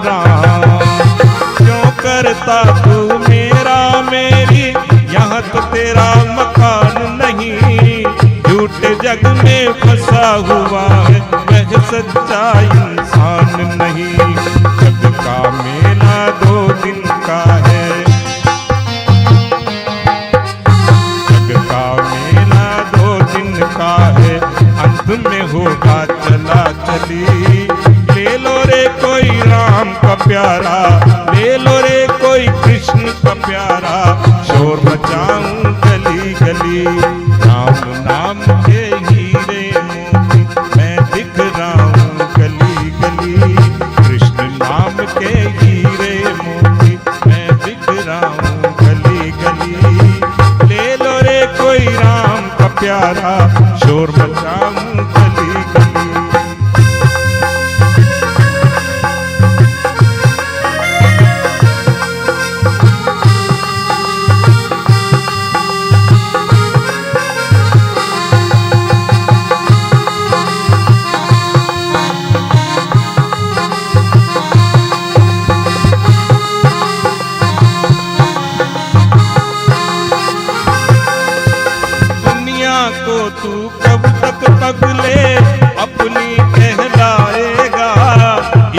राम। क्यों करता तू मेरा मेरी, यहाँ तो तेरा मकान नहीं। झूठे जग में फंसा हुआ है, वह सच्चा इंसान नहीं। जग का मेला 2 दिन का है, जग का मेला 2 दिन का है। अंत में होगा चला चली। ले लो रे कोई राम का प्यारा, ले लो रे कोई कृष्ण का प्यारा। शोर मचाऊं गली गली, राम नाम के हीरे मोती मैं दिख रहा हूँ गली गली। कृष्ण नाम के हीरे मोती मैं दिख रहा हूँ गली गली। ले लो रे कोई राम का प्यारा, शोर मचाऊं गली गली। को तू कब तक पगले अपनी कहलाएगा।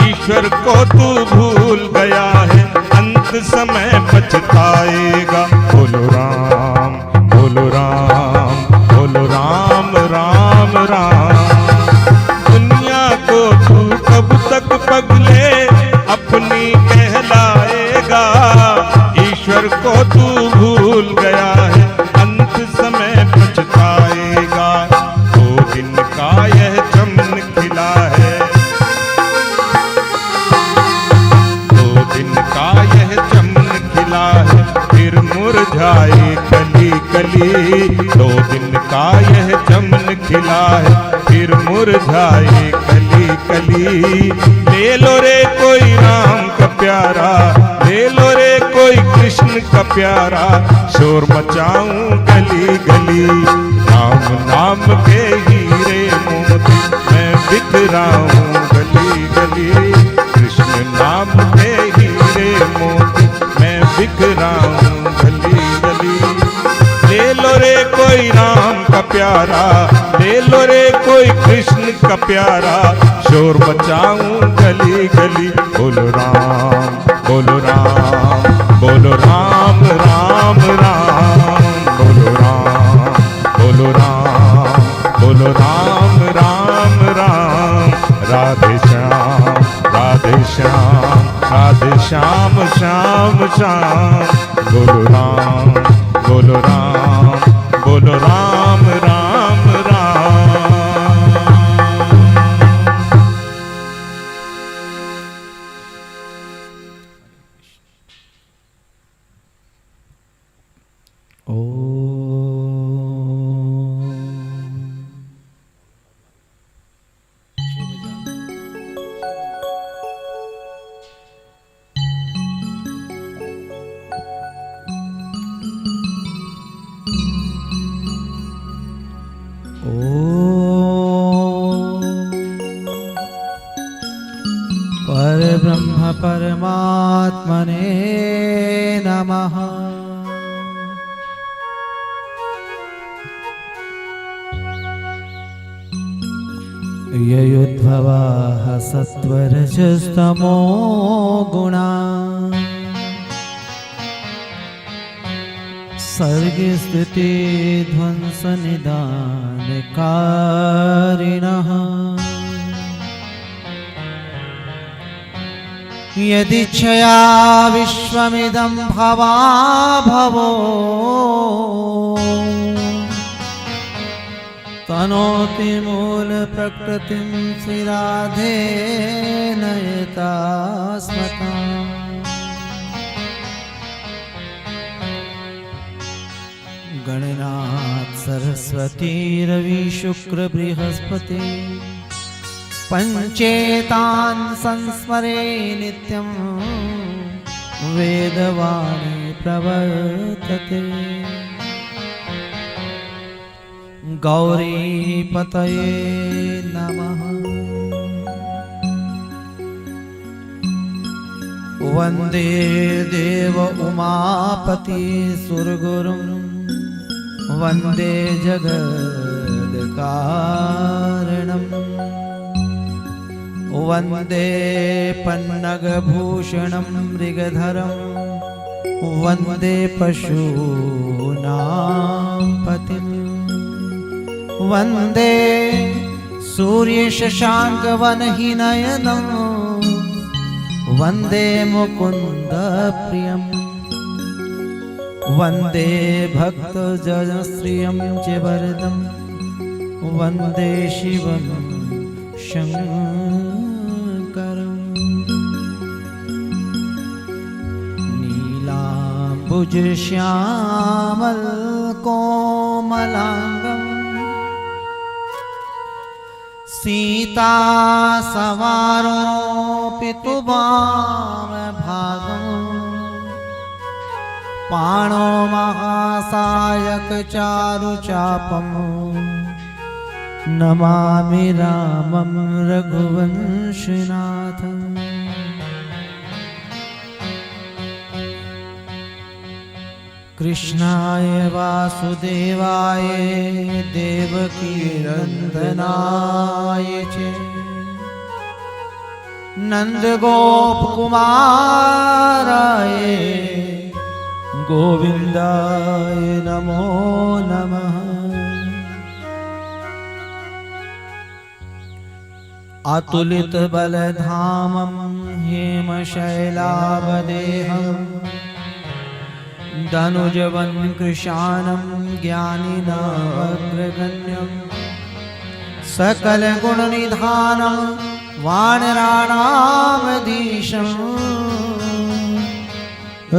ईश्वर को तू भूल गया है, अंत समय पछताएगा। बोलो राम बोलो राम बोलो राम राम राम। दुनिया को तू कब तक पगले अपनी कहलाएगा। ईश्वर को तू भूल गया है, अंत समय पछताएगा। 2 दिन का यह चमन खिला है, 2 दिन का यह चमन खिला है, फिर मुरझाए कली कली। 2 दिन का यह चमन खिला है, फिर मुरझाए कली कली। ले लो रे कोई राम का प्यारा, ले लो रे कोई कृष्ण का प्यारा। शोर मचाऊं गली गली, राम नाम के हीरे मोती मैं बिखरा हूँ गली गली। कृष्ण नाम के हीरे मोती मैं बिखरा हूँ गली गली। ले लो रे कोई राम का प्यारा, ले लो रे कोई कृष्ण का प्यारा। शोर मचाऊं गली गली। बोलो राम बोलो राम बोलो राम राम राम। बोलो राम बोलो राम बोलो राम राम राम। राधे श्याम राधे श्याम राधे श्याम श्याम श्याम। बोलो राम बोलो राम बोलो राम राम राम। परब्रह्म परमात्मने नमः। ययुद्भवाः सत्त्वरजस्तमो गुणा सर्गे स्थिते ध्वंसनिदानकारिणः। यदिच्छया विश्वमिदं भवाभवो तनोति मूलप्रकृतिं श्रीराधे नयता स्मताम्। गणनाथ सरस्वती रवि शुक्र बृहस्पति पंचेतान् संस्मरे नित्यं वेदवाणी प्रवर्तते। गौरीपतये नमः। वन्दे देव उमापति सुरगुरुं वन्दे जगत्कारणम् वन्दे पन्नगभूषणं मृगधरं वन्दे पशूनां पतिं वन्दे सूर्यशशाङ्कवनहिनयनं वन्दे मुकुन्दप्रियं वन्दे भक्तजनश्रियं च वरदं वन्दे शिवं शङ्करम् नीलाम्बुजश्यामलकोमलाङ्गम् सीतासवारोपितुवामभागम् पाणो महासायकचारुचापम् नमामि रामं रघुवंशनाथम् कृष्णाय वासुदेवाय देवकीनन्दनाय च नन्दगोपकुमाराय गोविन्दाय नमो नमः। अतुलितबलधामं हेमशैलावदेहम् धनुजवन्कृशानं ज्ञानिनामग्रगण्यं सकलगुणनिधानं वानराणामधीशं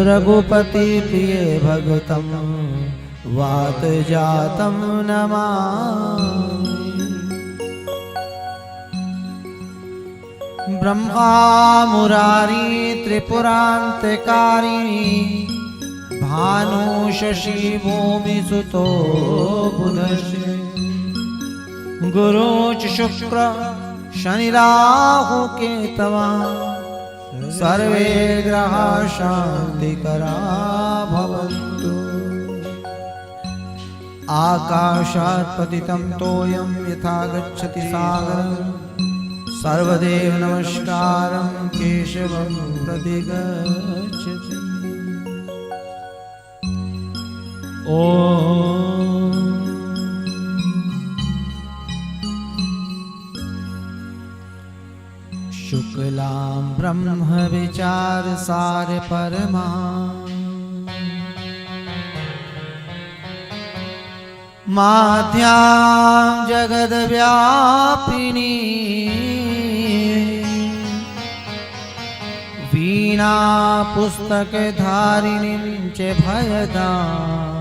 रघुपतिप्रियभगतं वातजातं नमामि। ब्रह्मा मुरारी त्रिपुरान्तकारी भानु शशि भूमि सुतो बुधश्च गुरु च शुक्र शनि राहु केतवा सर्वे ग्रहा शान्तिकरा भवन्तु। आकाशात् पतितं तोयं यथा गच्छति सागरं सर्वदेव नमस्कारं केशवं प्रति गच्छति। ॐ शुक्लां ब्रह्मविचारसार परमा माध्यां जगद्व्यापिनी वीणा पुस्तकधारिणीं च भयदाम्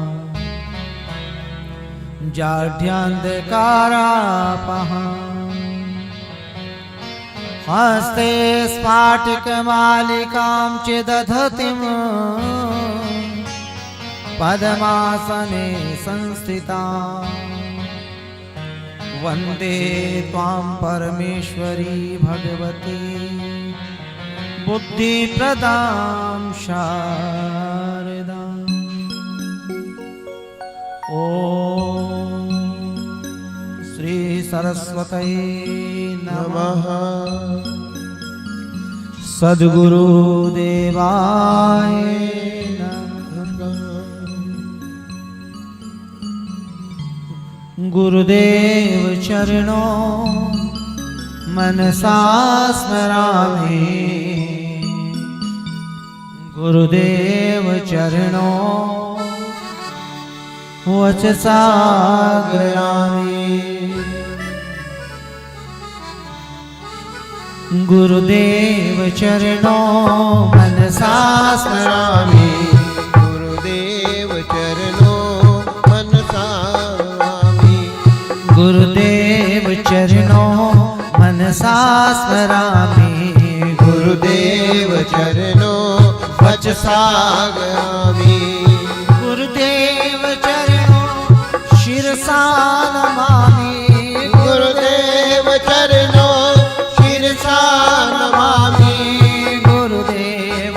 जाढ्यान्धकारापहां हस्ते स्फाटिकमालिकां च दधतीं पद्मासने संस्थितां वन्दे त्वां परमेश्वरी भगवती बुद्धिप्रदां शारदाम्। ॐ श्री सरस्वती नमः। सद्गुरुदेवाय नमः। गुरुदेव चरणों मनसा स्मरामि गुरुदेव चरणों वचसा ग्रयामि गुरुदेव चरणों मनसा स्मरामि गुरुदेव चरणों मनसा स्मरामि गुरुदेव चरणों मनसा स्मरामि गुरुदेव चरणों वचसा ग्रयामि गुरुदेव चरणों शिरसा नमामि गुरुदेव चरणों शिरसा नमामि गुरुदेव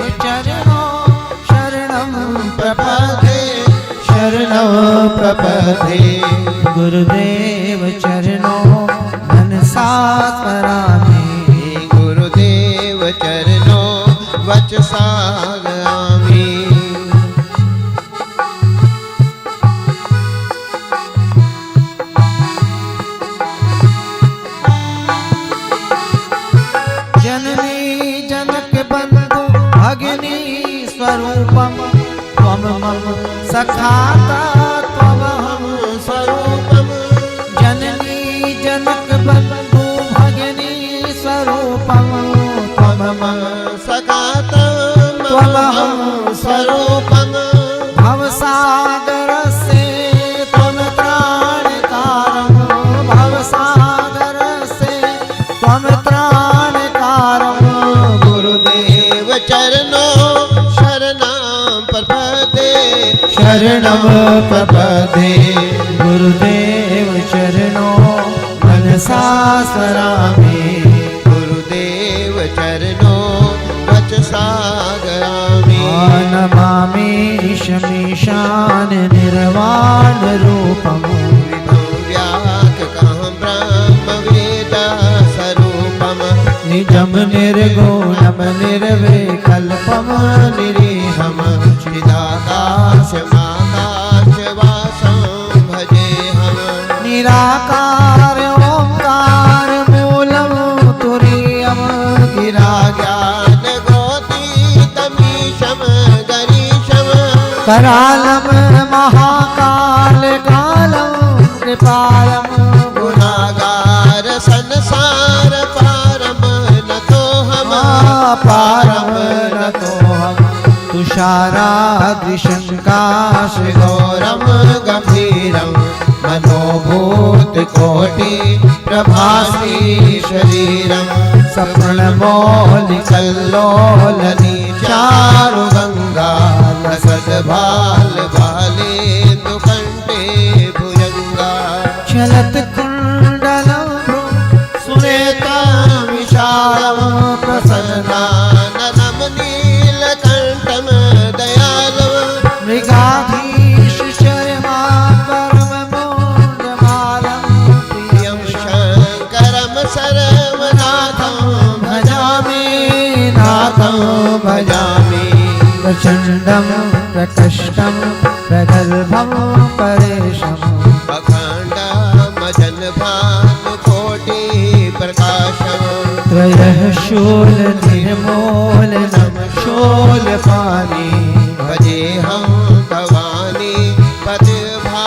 प्रपदे गुरुदेव चरणों मनसा स्मरामि गुरुदेव चरणों वचसा गामि जननी जनक बंधु भगिनी स्वरूपम त्वम मम सखाता त्वमहं स्वरूपम जननी जनक बंधु भगिनी स्वरूपम त्वम मम सखातं त्वमहं स्वरूपम भवसागर से त्वम त्राणकारं भवसागर से त्वम त्राणकारं गुरुदेव चरणों शरणं प्रपदे शरणं प्रपदे गुरुदेव चरणों मनसा स्मरामि गुरुदेव चरणों वचसा गामि नमामि ईशमीशान निर्वाण रूपम् व्याककं ब्रह्मवेद स्वरूपम् निजं निर्गुणं निर्विकल्पं निरीहम् चिदाकाशमाकाशवासं भजेऽहम् निराकार ओंकार मूलं तुरीयं गिरा ज्ञानगोतीतमीशं गरीशम् करालं महाकाल कालं कृपालं गुणागार संसार पारम नतोऽहम् पारं नतोऽहं तुषाराद्रिशङ्काशघोरं गंभीरं मनोभूतकोटि प्रभासी शरीरं सप्रणमौलिकल्लोलनी चारुगंगा लसद्भाल बालेन्दुकण्ठे भुजंगा चलत कुण्डलं सुनेतं विशालं प्रसन्नाननं नीलकण्ठं दयालुं मृगाधीश शर्माकरममोदमालं प्रियं शङ्करं सर्वनाथं भजामि नाथं भजामि प्रचण्डं प्रकृष्टं प्रगल्भं परेशम् अखण्डमजन्भानुकोटि प्रकाशम् त्रयः शूल निर्मूलनं शूलपाणि भजेऽहं भवानी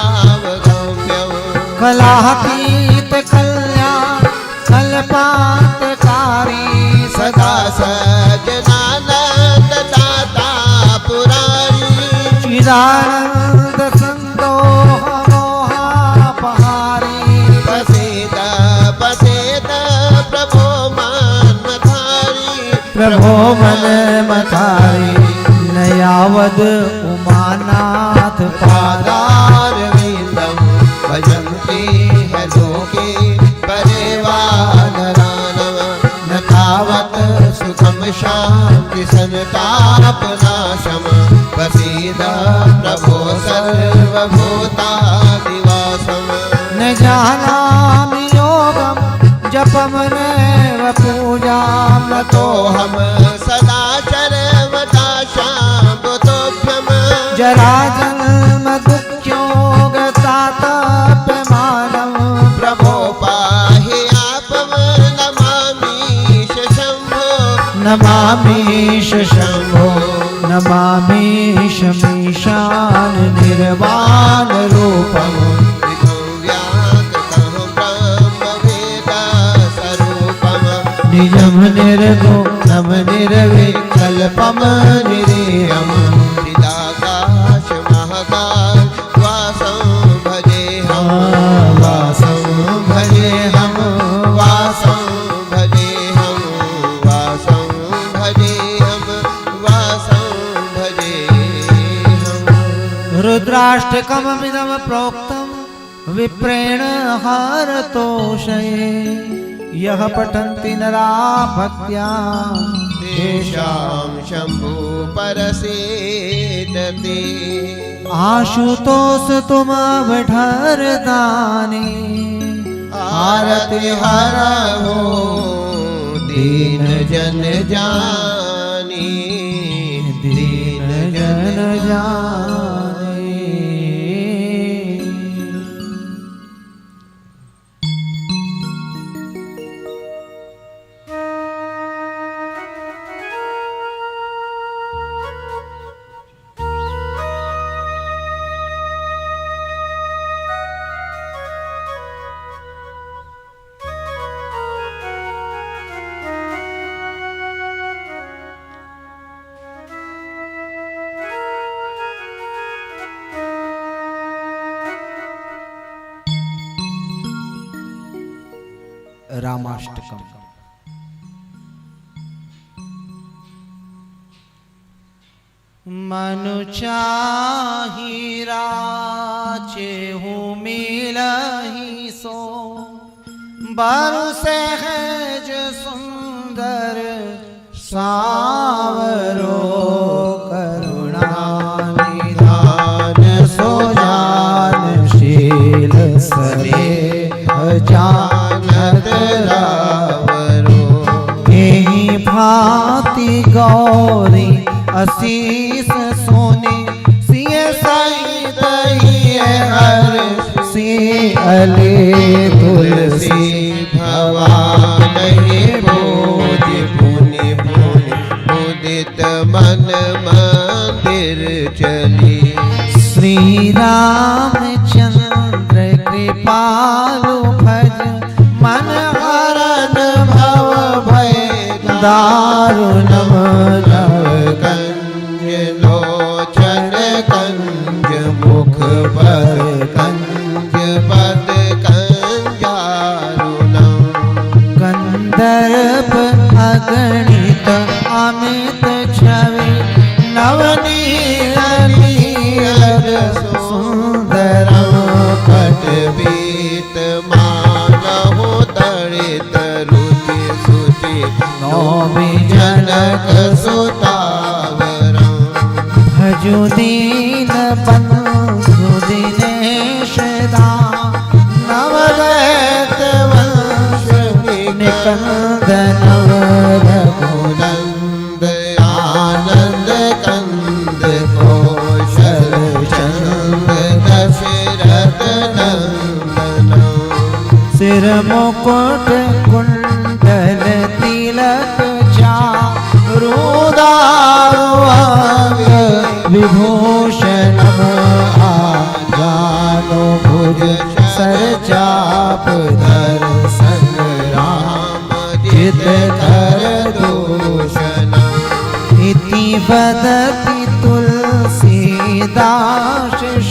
पतिभावगम्यम् कलातीत कल्याण कल्पान्तकारी सदा सज्जनानन्ददाता पुरारी चिदानन्द सन्दोह मोहापहारी प्रसीद प्रसीद प्रभो मन्मथारी प्रभो मन मतारी न यावद उमानाथ पादारविन्दं भजन्ति है लोके परिवानरानव न तावत् सुखं शान्ति सन्तापनाशम् प्रसीद प्रभो सर्वभूतादिवासम् न जानामि योगं जपं नैव पूजां तोऽहं सदा सर्वदा शाम्भुतोभ्यम् जराजन्म दुःख्योगतातप्यमानं प्रभो पाहि आपं नमामीश शम्भो नमामीश शम्भो नमामीश मीशान निर्वाण रूपम् व्याककं ब्रह्मवेद स्वरूपम् निजं निर्गुणं निर्विकल्पं निरीहम् चिदाकाशमहाकाल वासं भजेऽहं वासं भजेऽहं वासं भजेऽहं वासं भजेऽहं वासं भजेऽहं रुद्राष्टकमिदं प्रोक्तं विप्रेण हरतोषये यः पठन्ति नरा भक्त्या तेषां शम्भु परसेद बिनती। आशुतोष तुम अवढर दानी, आरती हरहु दीन जन जानी, दीन जन जानी। रामाष्टकम। मनु चाही राचे हूँ मिलही सो, बरु सहज सुंदर सावरो, करुणा निधान सो जानशील स्नेह जानत रावरो। यही भांति गौरी असीस सोने, सिय सहित हर सी अले तुलसी। भवान भोज पुनि पुनि मुदित मन मंदिर चली। श्री रामचंद्र कृपालु भज, मन हरन भव भय दारुणम नव। कंज लोचन कंज मुख पर कंज पद कंजारुणम। कंदर्प अगणित अमित छवि, नवनील नील सुंदरम। पटबीत मानहु तड़ित रुचि सुचि, नौमि जनक सुतावरम। भजु दीन बंधु दिनेश दाम, नवरत वंश निकंदन रघुनंद आनंद कंद कौशल चंद दशरथ नंदन। सिर मुकुट कुंडल तिलक चारु, दारुअंग विभूषणम। जानो भुज सर चाप धर, संग्राम जित धर दूषण। इति वदति तुलसीदास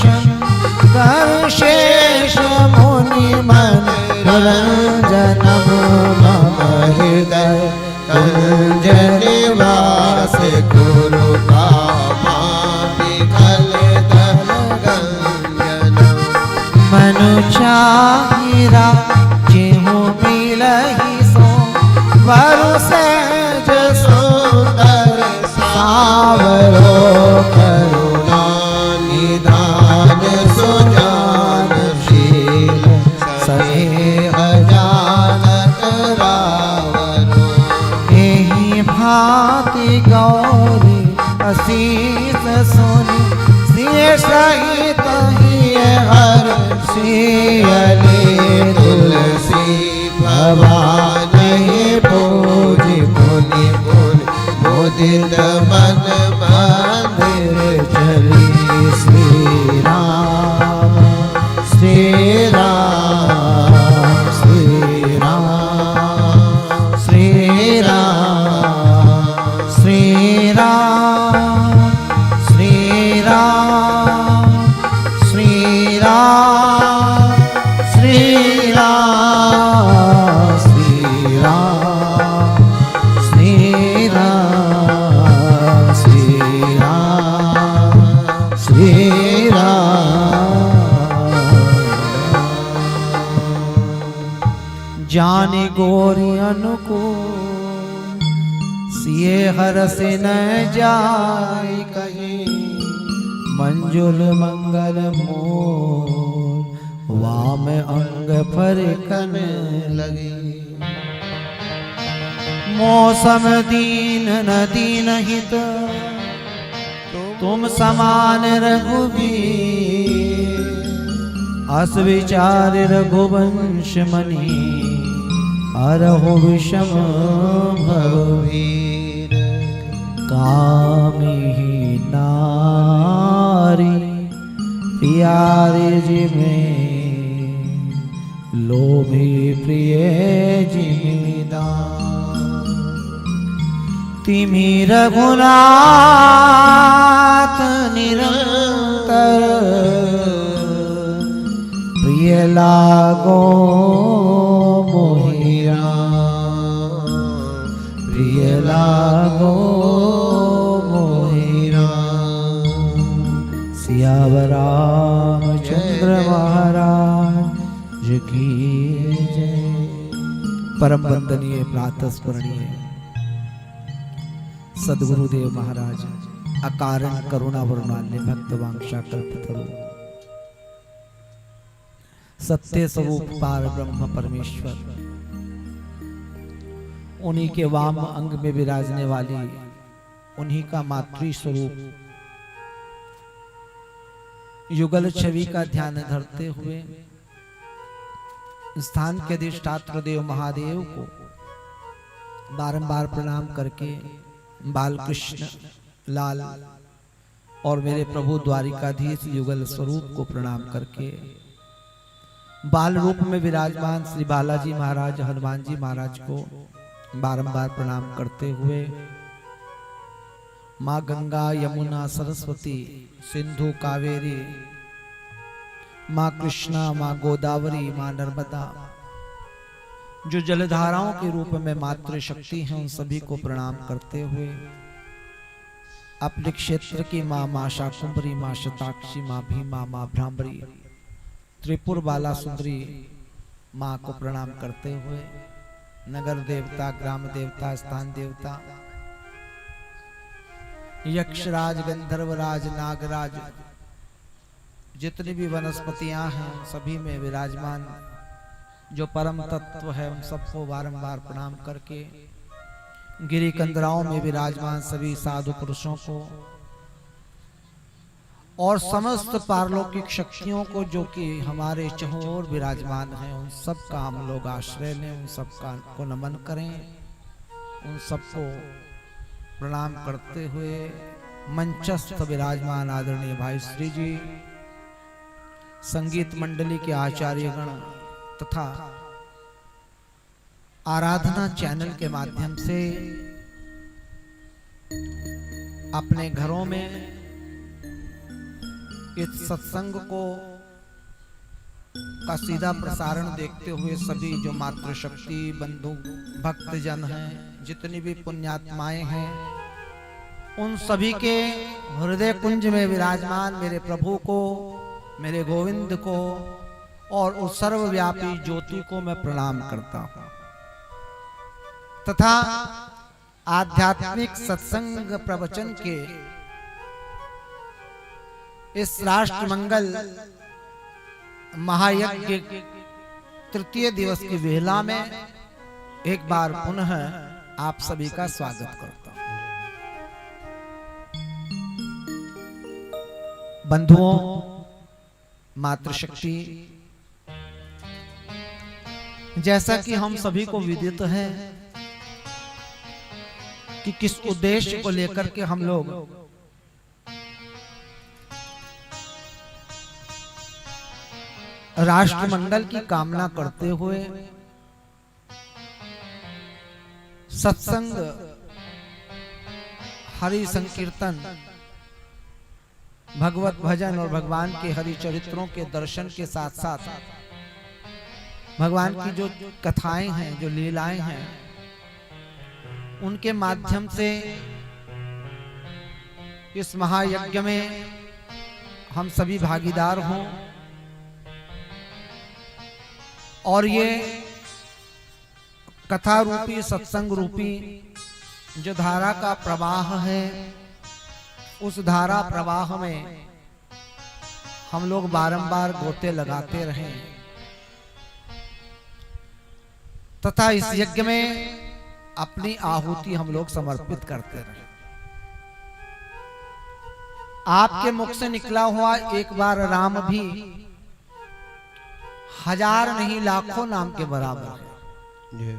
शंकर, शेष मुनि मनोरंजनम। मम हृदय कंज निवास, गुरु कामादि खल धन गंजनम। मनु चाही राचे हूँ मिलही सो, बरु सहज सुंदर सावरो। करुणा निधान सो जानशील स्नेह जानत रावरो। यही भांति गौरी असीस सोनी, सिय सहित हर सियले तुलसी। भवान भोज पुनि पुनि मुदित मन मंदिर चली। श्री राम श्री राम श्री राम श्री राम श्री राम श्री राम श्री राम श्री राम श्री राम श्री राम श्री राम श्री राम। जाने गोरी अनुकूल, सिए हर से न जाय कहीं। मंजुल मंगल मोर वाम अंग फरकन लगी मौसम दीन न दीन हित तुम समान रघुबीर अस विचार रघुवंश मणि अरहु विषम भवभीर कामिही नारी प्यारे जिमें लोभी प्रिय जिमीदार तिमी रघुनाथ निरंतर प्रिय लागो मोहिरा प्रिय लागो मोहिरा सियावर रामचंद्र महाराज की जय। परम वंदनीय प्रातस्मरणीय सद्गुरुदेव महाराज अकारण करुणा वरुणान्य भक्त वांछा कल्पतरु सत्य स्वरूप पार ब्रह्म परमेश्वर उन्हीं के वाम अंग में विराजने वाली उन्हीं का मातृ स्वरूप युगल छवि का ध्यान धरते हुए स्थान के अधिष्ठात्र देव महादेव को बारंबार प्रणाम करके बाल कृष्ण लाल और मेरे प्रभु द्वारिकाधीश युगल स्वरूप को प्रणाम करके बाल रूप में विराजमान श्री बालाजी महाराज हनुमान जी महाराज को बारंबार प्रणाम करते हुए माँ गंगा यमुना सरस्वती सिंधु कावेरी माँ कृष्णा माँ गोदावरी माँ नर्मदा जो जलधाराओं के रूप में मातृशक्ति हैं उन सभी को प्रणाम करते हुए अपने क्षेत्र की माँ माँ शाकुंभरी माँ शताक्षी माँ भीमा माँ भ्रामरी त्रिपुर बाला सुंदरी माँ को प्रणाम करते हुए नगर देवता ग्राम देवता स्थान देवता यक्षराज गंधर्वराज नागराज जितनी भी वनस्पतियां हैं सभी में विराजमान जो परम तत्व है उन सबको बारंबार प्रणाम करके गिरी कंदराओं में विराजमान सभी साधु पुरुषों को और समस्त पारलौकिक शक्तियों को जो कि हमारे चहुं ओर विराजमान हैं उन सब का हम लोग आश्रय लें उन सब का को नमन करें उन सबको प्रणाम करते हुए मंचस्थ विराजमान आदरणीय भाई श्री जी संगीत मंडली के आचार्यगण तथा आराधना चैनल के माध्यम से अपने घरों में इस सत्संग को का सीधा प्रसारण देखते हुए सभी जो मातृशक्ति बंधु भक्तजन हैं जितनी भी पुण्यात्माएं हैं उन सभी के हृदय कुंज में विराजमान मेरे प्रभु को मेरे गोविंद को और उस सर्वव्यापी ज्योति को मैं प्रणाम करता हूं तथा आध्यात्मिक सत्संग प्रवचन के इस राष्ट्रमंगल महायज्ञ तृतीय दिवस की वेला में एक बार पुनः आप सभी का स्वागत करता हूं। बंधुओं मातृशक्ति जैसा कि हम सभी को विदित है कि किस उद्देश्य को लेकर के हम लोग राष्ट्रमंडल की कामना करते हुए सत्संग हरि संकीर्तन भगवत भजन और भगवान के हरि चरित्रों के दर्शन के साथ साथ भगवान की जो कथाएं हैं जो लीलाएं हैं उनके माध्यम से इस महायज्ञ में हम सभी भागीदार हों और ये कथा रूपी सत्संग रूपी जो धारा का प्रवाह है उस धारा प्रवाह में हम लोग बारंबार गोते लगाते रहे तथा इस यज्ञ में अपनी आहुति हम लोग समर्पित करते रहे। आपके मुख से निकला हुआ एक बार राम भी 1000 नहीं लाखों नाम के बराबर है।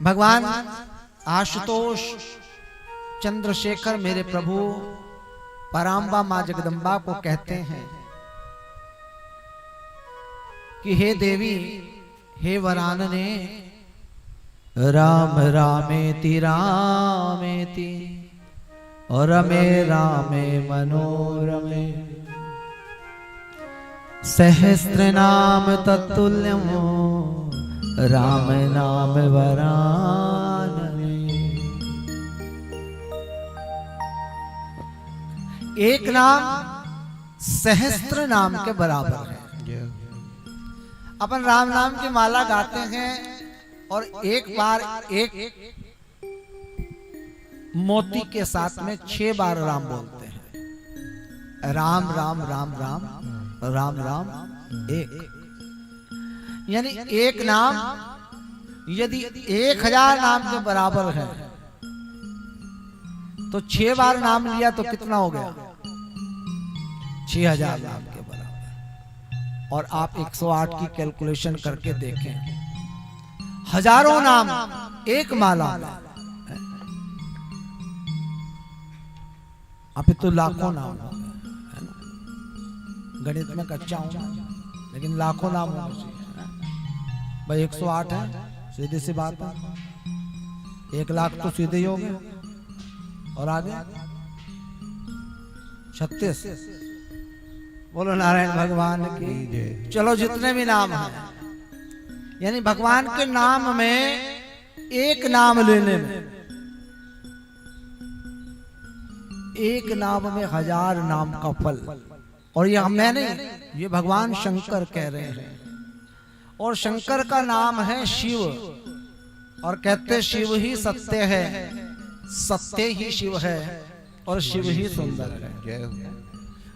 भगवान आशुतोष चंद्रशेखर मेरे प्रभु पराम्बा मां जगदम्बा को कहते हैं कि हे देवी, हे वरानने, राम रामेति रामेति और रमे रामे मनोरमे सहस्र नाम तत्तुल्यम राम नाम वरानने। एक नाम सहस्त्र नाम के बराबर है। अपन राम नाम की माला गाते हैं और एक बार एक मोती के साथ में 6 बार राम बोलते हैं। राम राम राम राम राम राम एक, यानी एक नाम यदि 1000 नाम के बराबर है तो 6 बार नाम लिया तो कितना हो गया? 6000 नाम के बराबर। और आप 108 की कैलकुलेशन करके देखें, हजारों नाम एक माला में, अब तो लाखों नाम हो गए, है ना? गणित में कच्चा हूं लेकिन लाखों नाम होने चाहिए भाई। 108 है, सीधी सी बात है। 1 लाख तो सीधे ही हो गए और आगे 36। बोलो नारायण भगवान की। चलो जितने भी नाम हैं, यानी भगवान के नाम में एक नाम लेने में, एक नाम में 1000 नाम का फल। और ये मैं नहीं, ये भगवान शंकर कह रहे हैं। और शंकर का नाम है शिव, और कहते शिव ही सत्य है, सत्य ही शिव है, और शिव ही सुंदर है।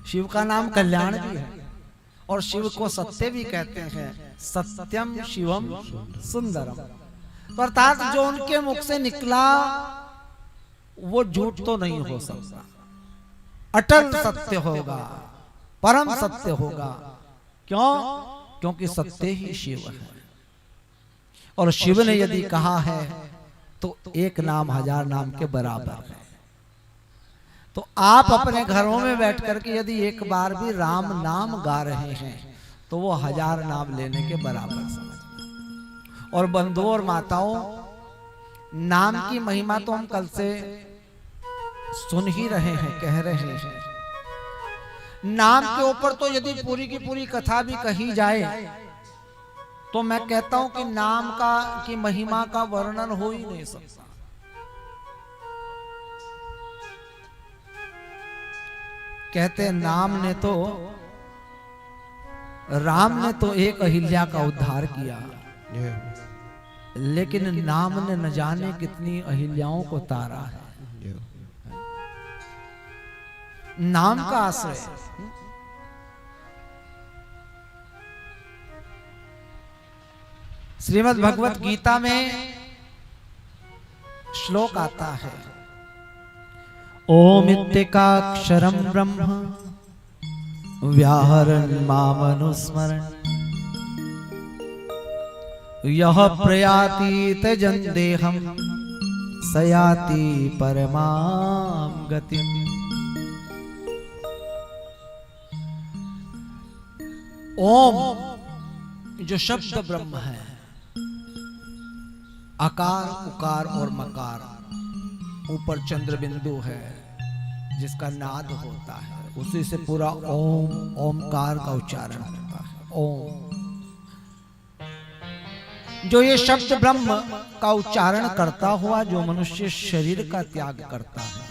शिव का नाम कल्याण भी है और शिव को सत्य भी कहते हैं। सत्यम शिवम सुंदरम। अर्थात जो उनके मुख से निकला वो झूठ तो नहीं हो सकता, अटल सत्य होगा, परम सत्य होगा। क्यों? क्योंकि सत्य ही शिव है। और शिव ने यदि कहा है तो एक नाम 1000 नाम के बराबर है। तो आप अपने घरों में बैठ करके यदि एक बार भी राम नाम गा रहे हैं तो वो 1000 नाम लेने के बराबर समझ। और बंधुओं और माताओं, नाम की महिमा तो हम कल से सुन ही रहे हैं, कह रहे हैं। नाम के ऊपर तो यदि पूरी की पूरी कथा भी कही जाए तो मैं कहता हूं कि नाम की महिमा का वर्णन हो ही नहीं सकता। कहते नाम ने तो, राम ने तो एक अहिल्या का उद्धार किया, लेकिन नाम ने न जाने कितनी अहिल्याओं को तारा है। नाम का आश्रय। श्रीमद् भगवत गीता में श्लोक आता है, ओम इत्येकाक्षरं ब्रह्म व्याहरन् मामनुस्मरन् यह प्रयाति त्यजन् देहं स याति परमां गतिम्। ओम जो शब्द ब्रह्म है, आकार उकार और मकार, ऊपर चंद्र बिंदु है जिसका नाद होता है, उसी से पूरा ओम ओमकार का उच्चारण होता है। ओम जो ये शब्द ब्रह्म का उच्चारण करता हुआ जो मनुष्य शरीर का त्याग करता है,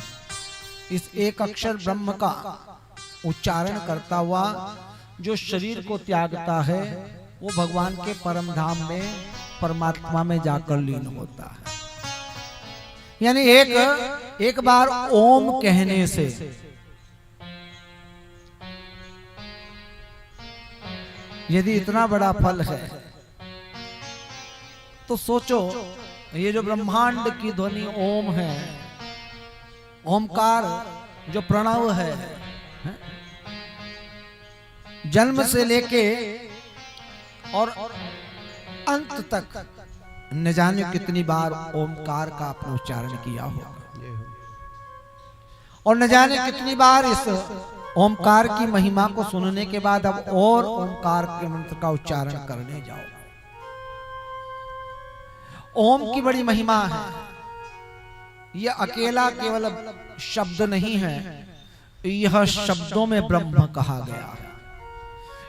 इस एक अक्षर ब्रह्म का उच्चारण करता हुआ जो शरीर को त्यागता है, वो भगवान के परम धाम में परमात्मा में जाकर लीन होता है। यानी एक बार ओम कहने से यदि इतना बड़ा फल है तो सोचो, ये जो ब्रह्मांड की ध्वनि ओम है, ओमकार जो प्रणव है, जन्म से लेके और अंत तक न जाने कितनी बार ओमकार का आपने उच्चारण किया होगा, और न जाने कितनी बार इस ओमकार की महिमा को सुनने के बाद अब और ओमकार के मंत्र का उच्चारण करने जाओ। ओम की बड़ी महिमा है। यह अकेला केवल शब्द नहीं है, यह शब्दों में ब्रह्म कहा गया है।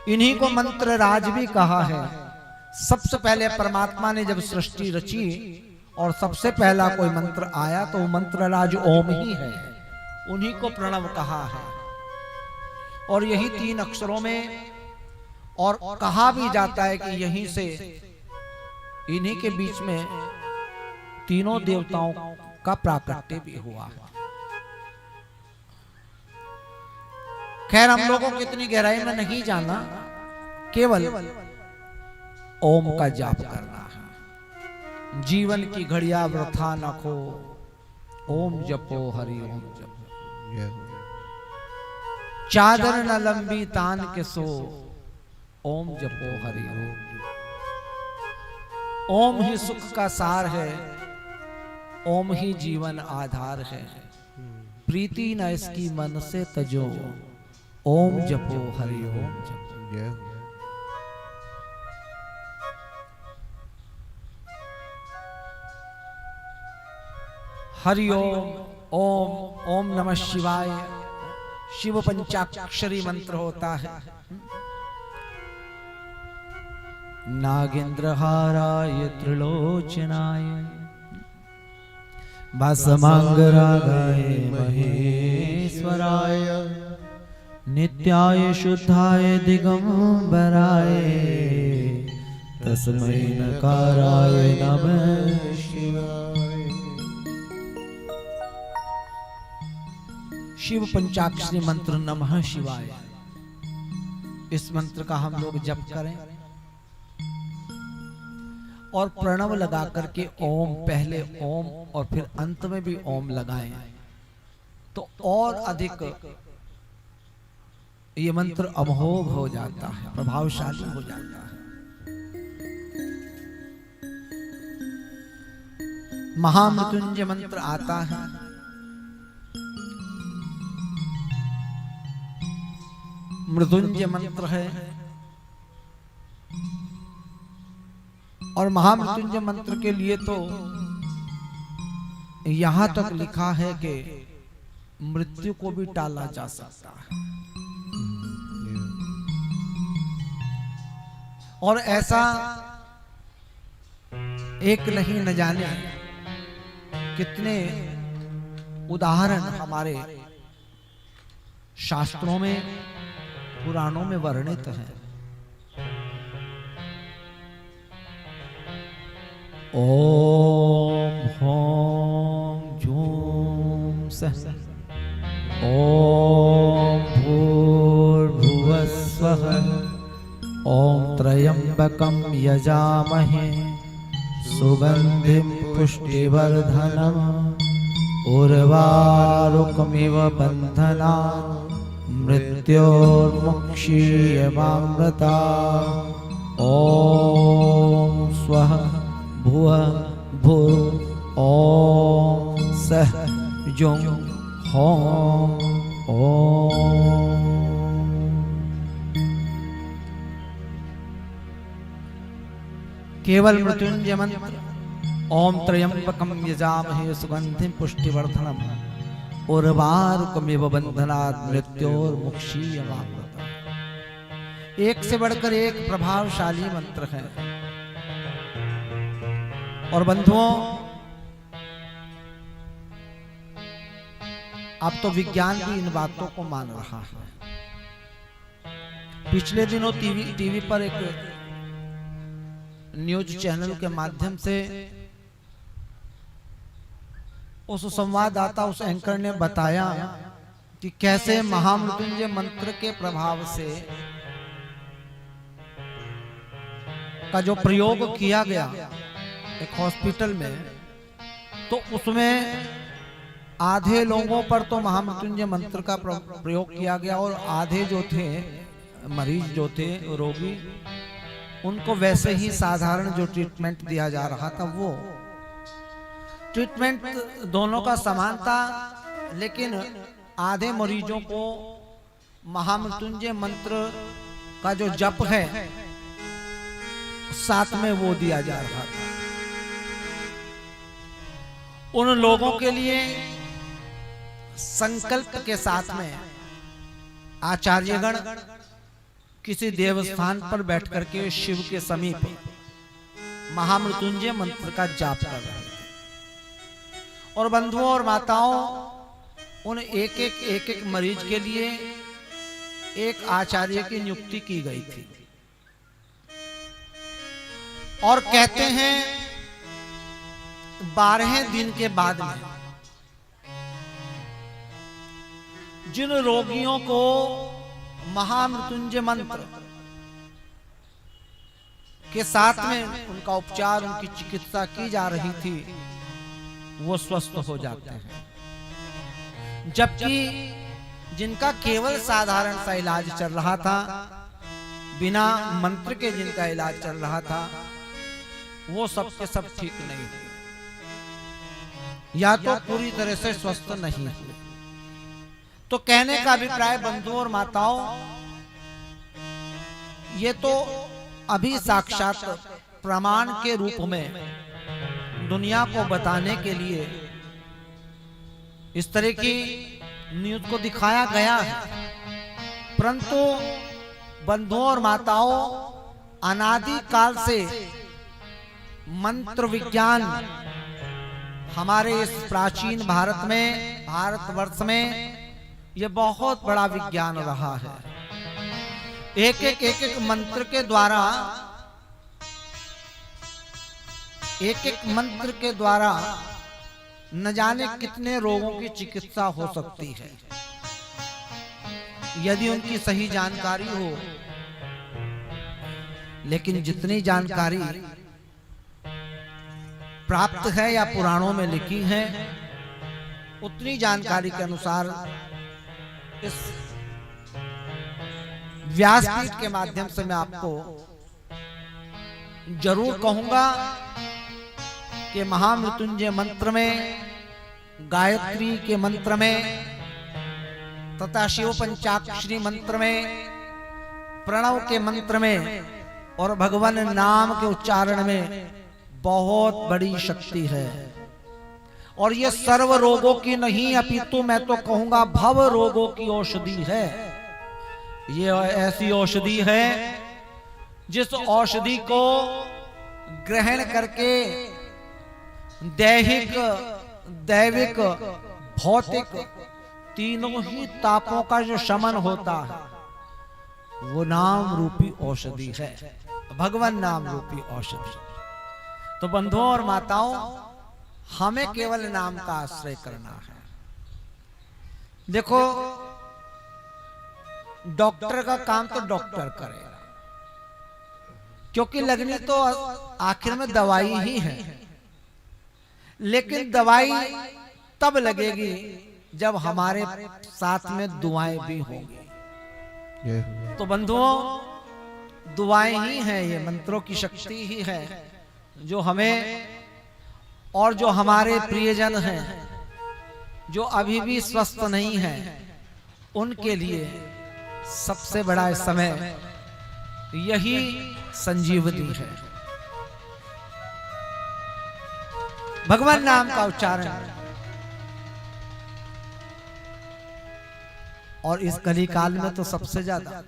इन्हीं को मंत्र राज भी कहा है। सबसे पहले परमात्मा ने जब सृष्टि रची और सबसे पहला कोई मंत्र आया तो मंत्र राज ओम ही है, उन्हीं को प्रणव कहा है। और यही 3 अक्षरों में, और कहा भी जाता है कि यहीं से, इन्हीं के बीच में तीनों देवताओं का प्राकट्य भी हुआ है। खैर हम लोगों को इतनी गहराई में नहीं जाना, केवल ओम का जाप करना है। जीवन की घड़िया वृथा न खो, ओम जपो हरि ओम जपो। चादर न लंबी तान के सो, ओम जपो हरि ओम। ओम ही सुख का सार है, ओम ही जीवन आधार है। प्रीति न इसकी मन से तजो, ओम जपो हरि ओम जपो। हरि ओम, ओम, ओम नमः शिवाय शिव पंचाक्षरी मंत्र होता है। नागेंद्रहाराय त्रिलोचनाय भस्मांगरागाय महेश्वराय नित्याय शुद्धाय दिगंबराय तस्मै नकाराय नमः शिवाय। शिव पंचाक्षरी मंत्र नमः शिवाय, इस मंत्र का हम लोग जप करें और प्रणव लगा करके ओम, पहले ओम और फिर अंत में भी ओम लगाएं तो और अधिक ये मंत्र अमोघ हो जाता है, प्रभावशाली हो जाता है। महामृत्युंजय मंत्र आता है, मृत्युंजय मंत्र है, और महामृत्युंजय मंत्र के लिए तो यहां तक लिखा है कि मृत्यु को भी टाला जा सकता है। और ऐसा एक नहीं न जाने कितने उदाहरण हमारे शास्त्रों में, पुराणों में वर्णित है। ओम होम झूम सः ओम भूर्भुवः स्वः ओम त्र्यंबकं यजामहे सुगंधिं पुष्टिवर्धनम् उर्वारुकमिव बन्धनात् मृत्योर्मुक्षीयमामृता। ओम स्वः भुवः भुर् ओम सः जुं होम ओम। केवल मृत्युंजय मंत्र ओम त्र्यंबकं यजामहे सुगंधिं पुष्टिवर्धनम् उर्वारुकमिव बन्धनात् मृत्योर्मुक्षीयमामृता। एक से बढ़कर एक प्रभावशाली मंत्र है। और बंधुओं, अब तो विज्ञान भी इन बातों को मान रहा है। पिछले दिनों टीवी पर एक न्यूज चैनल के माध्यम से उस संवाददाता, उस एंकर ने बताया कि कैसे महामृत्युंजय मंत्र के प्रभाव से का जो प्रयोग किया गया एक हॉस्पिटल में, तो उसमें आधे लोगों पर तो महामृत्युंजय मंत्र का प्रयोग किया गया और आधे जो थे मरीज जो थे रोगी, उनको वैसे ही साधारण जो ट्रीटमेंट दिया जा रहा था वो ट्रीटमेंट दोनों का समान था, लेकिन आधे मरीजों को महामृत्युंजय मंत्र का जो जप है साथ में वो दिया जा रहा था। उन लोगों के लिए संकल्प के साथ में आचार्यगण किसी देवस्थान पर बैठ करके शिव के समीप महामृत्युंजय मंत्र का जाप कर रहे हैं और बंधुओं और माताओं उन एक एक मरीज के लिए एक आचार्य की नियुक्ति की गई थी और कहते हैं 12 दिन के बाद में जिन रोगियों को महामृत्युंजय मंत्र के साथ में उनका उपचार उनकी चिकित्सा की जा रही थी वो स्वस्थ हो जाते हैं, जबकि जिनका केवल साधारण सा इलाज चल रहा था, बिना मंत्र के जिनका इलाज चल रहा था, वो सब के सब ठीक नहीं हुए या तो पूरी तरह से स्वस्थ नहीं हुए। तो कहने का अभिप्राय बंधुओं और माताओं, ये तो अभी साक्षात प्रमाण के रूप में दुनिया को बताने के लिए इस तरह की न्यूज को दिखाया गया है, परंतु बंधुओं और माताओं अनादि काल से मंत्र विज्ञान हमारे इस प्राचीन भारत में, भारतवर्ष में यह बहुत बड़ा विज्ञान रहा है। एक एक मंत्र के द्वारा, एक मंत्र के द्वारा न जाने कितने रोगों की चिकित्सा हो सकती है यदि उनकी सही जानकारी हो। लेकिन जितनी जानकारी प्राप्त है या पुराणों में लिखी है, उतनी जानकारी के अनुसार इस व्यासपीठ के माध्यम से मैं आपको जरूर कहूंगा कि महामृत्युंजय मंत्र में, गायत्री के मंत्र में तथा शिव पंचाक्षरी मंत्र में, प्रणव के मंत्र में और भगवान नाम के उच्चारण में बहुत बड़ी शक्ति है। और ये सर्व रोगों की नहीं अपितु मैं तो कहूंगा भव रोगों की औषधि है। ये ऐसी औषधि है जिस औषधि को ग्रहण करके दैहिक, दैविक, भौतिक तीनों ही तापों का जो शमन होता है वो नाम रूपी औषधि है, भगवान नाम रूपी औषधि। तो बंधुओं और माताओं, हमें केवल नाम का आश्रय करना है। देखो, डॉक्टर का काम तो डॉक्टर करेगा, क्योंकि लगनी तो आखिर में दवाई ही है, लेकिन दवाई तब लगेगी जब हमारे साथ में दुआएं भी होंगी। तो बंधुओं, दुआएं ही हैं, ये मंत्रों की शक्ति ही है जो हमें और जो हमारे प्रियजन हैं, जो अभी भी स्वस्थ नहीं हैं, उनके लिए सबसे बड़ा इस समय यही संजीवनी है। भगवान नाम का उच्चारण। और इस कली काल में तो सबसे ज्यादा,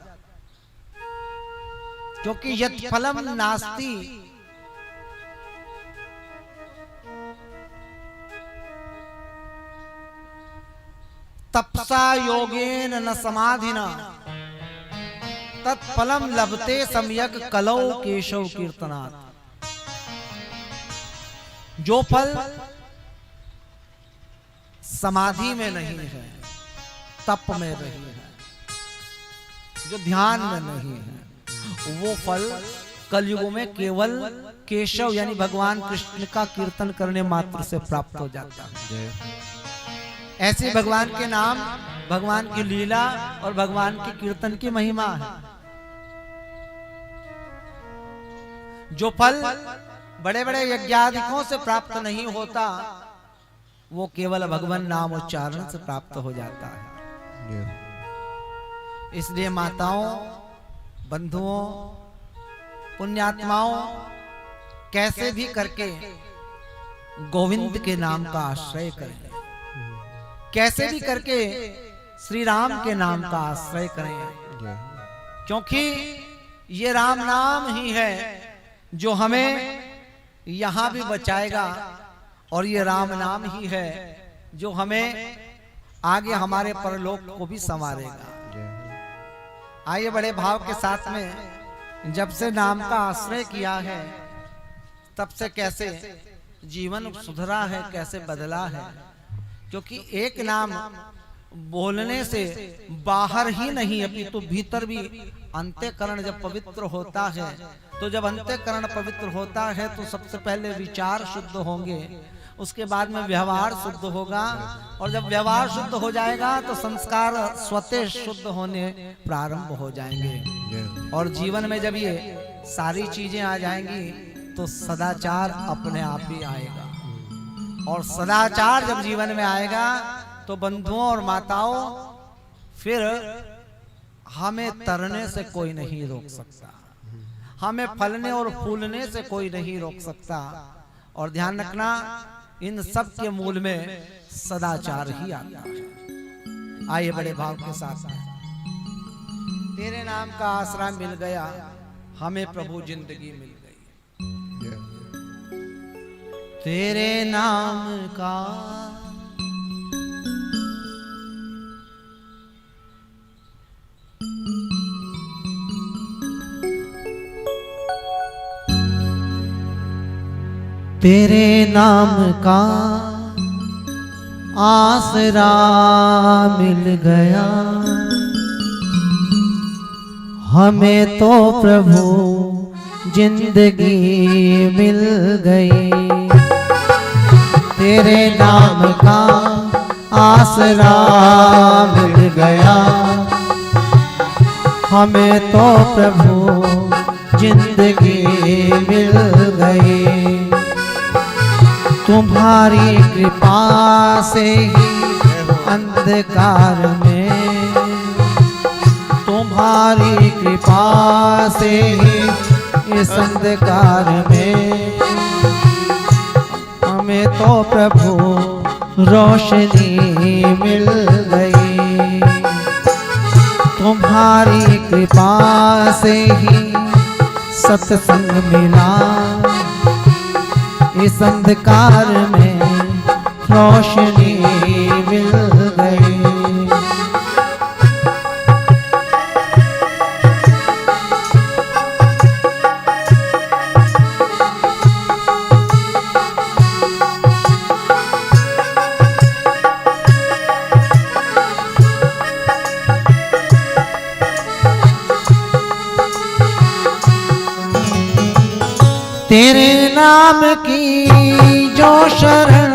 क्योंकि यत् फलम नास्ति तपसा योगेन न समाधिना तत्फलम लभते सम्यक कलौ केशव कीर्तनात्। जो फल समाधि में नहीं है, तप में नहीं है, जो ध्यान में नहीं है, वो फल कलयुग में केवल केशव यानी भगवान कृष्ण का कीर्तन करने मात्र से प्राप्त हो जाता है। ऐसे भगवान के नाम, भगवान की लीला और भगवान के कीर्तन की महिमा है। जो फल बड़े बड़े यज्ञादिकों से प्राप्त नहीं होता, वो केवल भगवान नाम उच्चारण से प्राप्त हो जाता है। इसलिए माताओं, बंधुओं, पुण्यात्माओं, कैसे भी करके गोविंद के नाम का आश्रय करें, कैसे भी करके श्री राम के नाम का आश्रय करें, क्योंकि ये राम नाम ही है जो हमें यहां भी बचाएगा और ये राम नाम ही है जो हमें आगे हमारे परलोक को भी संवारेगा। आइए बड़े भाव के साथ में, जब से नाम का आश्रय किया है तब से कैसे जीवन सुधरा है, कैसे बदला है। क्योंकि एक नाम बोलने से बाहर ही नहीं, अभी तो भीतर भी अंतःकरण जब पवित्र होता है, तो जब अंतःकरण पवित्र होता है तो सबसे पहले विचार शुद्ध होंगे, उसके बाद में व्यवहार शुद्ध होगा, और जब व्यवहार शुद्ध हो जाएगा तो संस्कार स्वतः शुद्ध होने प्रारंभ हो जाएंगे। और जीवन में जब ये सारी चीजें आ जाएंगी तो सदाचार अपने आप ही आएगा, और सदाचार जब जीवन में आएगा तो बंधुओं और माताओं, फिर हमें तरने से कोई नहीं रोक सकता, हमें फलने और फूलने से कोई नहीं रोक सकता। और ध्यान रखना, इन सब के मूल में सदाचार ही आता है। आइए बड़े भाव के साथ में, तेरे नाम का आसरा मिल गया, हमें प्रभु जिंदगी मिल गई। तेरे नाम का तेरे नाम का आसरा मिल गया, हमें तो प्रभु जिंदगी मिल गई। तेरे नाम का आसरा मिल गया, हमें तो प्रभु जिंदगी मिल गई। तुम्हारी कृपा से ही अंधकार में, तुम्हारी कृपा से ही इस अंधकार में, हमें तो प्रभु रोशनी मिल गई। तुम्हारी कृपा से ही सत्संग मिला, इस अंधकार में रोशनी मिल गई। तेरे नाम की जो शरण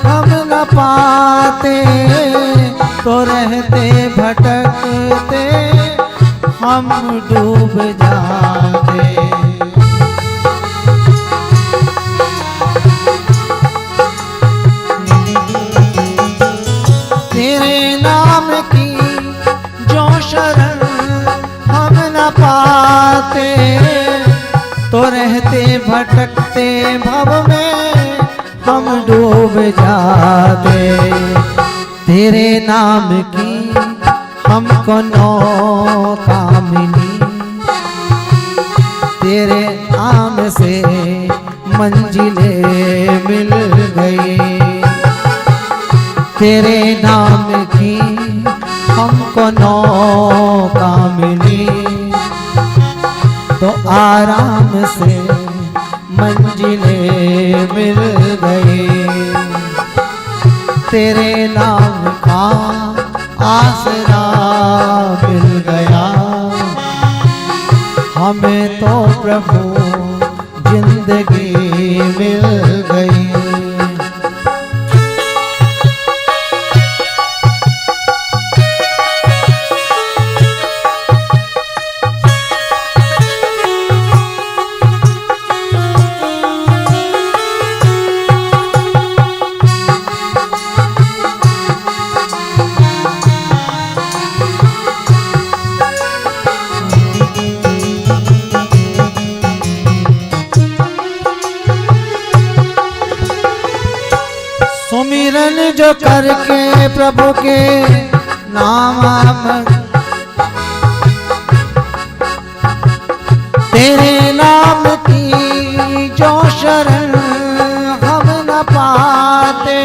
हम न पाते, तो रहते भटकते हम डूब जाते। तेरे नाम की जो शरण हम न पाते, तो रहते भटकते भव में हम डूब जाते। तेरे नाम की हमको नौका मिली, तेरे नाम से मंजिलें मिल गई। तेरे नाम की हमको नौका मिली, तो आराम से मंजिलें मिल गई। तेरे नाम का आसरा मिल गया, हमें तो प्रभु जिंदगी मिल गई। सुमिरन जो करके प्रभु के नाम, तेरे नाम की जो शरण हम न पाते,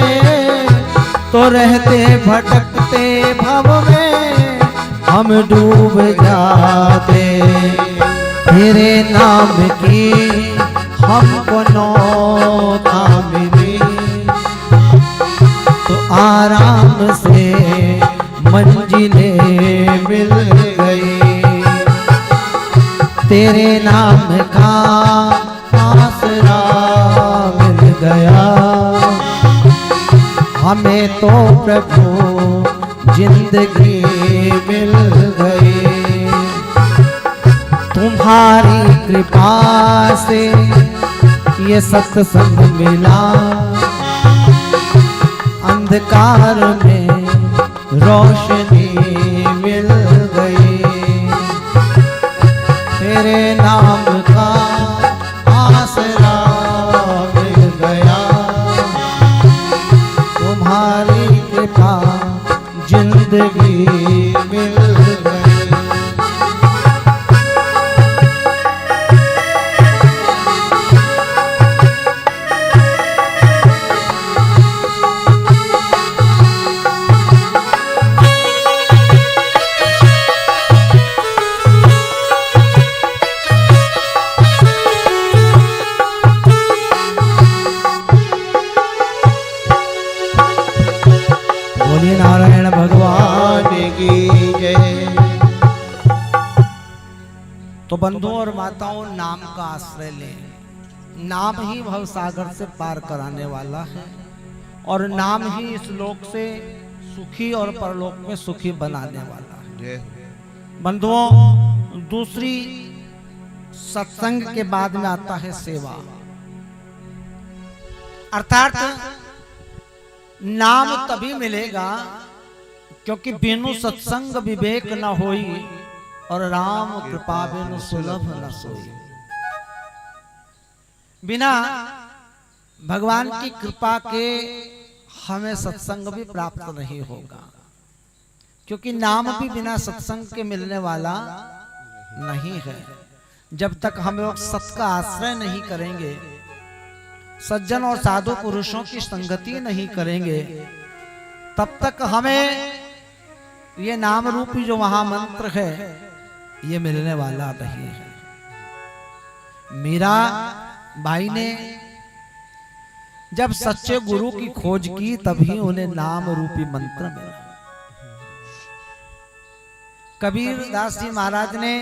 तो रहते भटकते भव में हम डूब जाते। तेरे नाम की हमको नौता मिली, तो आराम से मंजिलें मिल गई। तेरे नाम का आसरा मिल गया, हमें तो प्रभु जिंदगी मिल गई। तुम्हारी कृपा से ये सत्संग मिला, अंधकार में रोशनी मिल गई। तेरे नाम का आसरा मिल गया, तुम्हारी कृपा जिंदगी मिल गई। नारायण भगवान की जय। तो बंधुओं और माताओं, नाम का आश्रय लें। नाम ही भवसागर से पार कराने वाला है, और नाम ही इस लोक से सुखी और परलोक में सुखी बनाने वाला है। बंधुओं, दूसरी सत्संग के बाद में आता है सेवा। अर्थात नाम तभी मिलेगा क्योंकि बिनु सत्संग विवेक न होई, और राम कृपा बिनु सुलभ न सोई। बिना भगवान की कृपा के हमें सत्संग भी प्राप्त नहीं होगा, क्योंकि नाम भी बिना सत्संग के मिलने वाला नहीं है। जब तक हम लोग सत का आश्रय नहीं करेंगे, सज्जन और साधु पुरुषों की संगति नहीं करेंगे, तब तक हमें ये नाम रूपी जो महामंत्र है ये मिलने वाला नहीं है। मीरा बाई ने जब सच्चे गुरु की खोज की, तभी उन्हें नाम रूपी मंत्र मिला। कबीर दास जी महाराज ने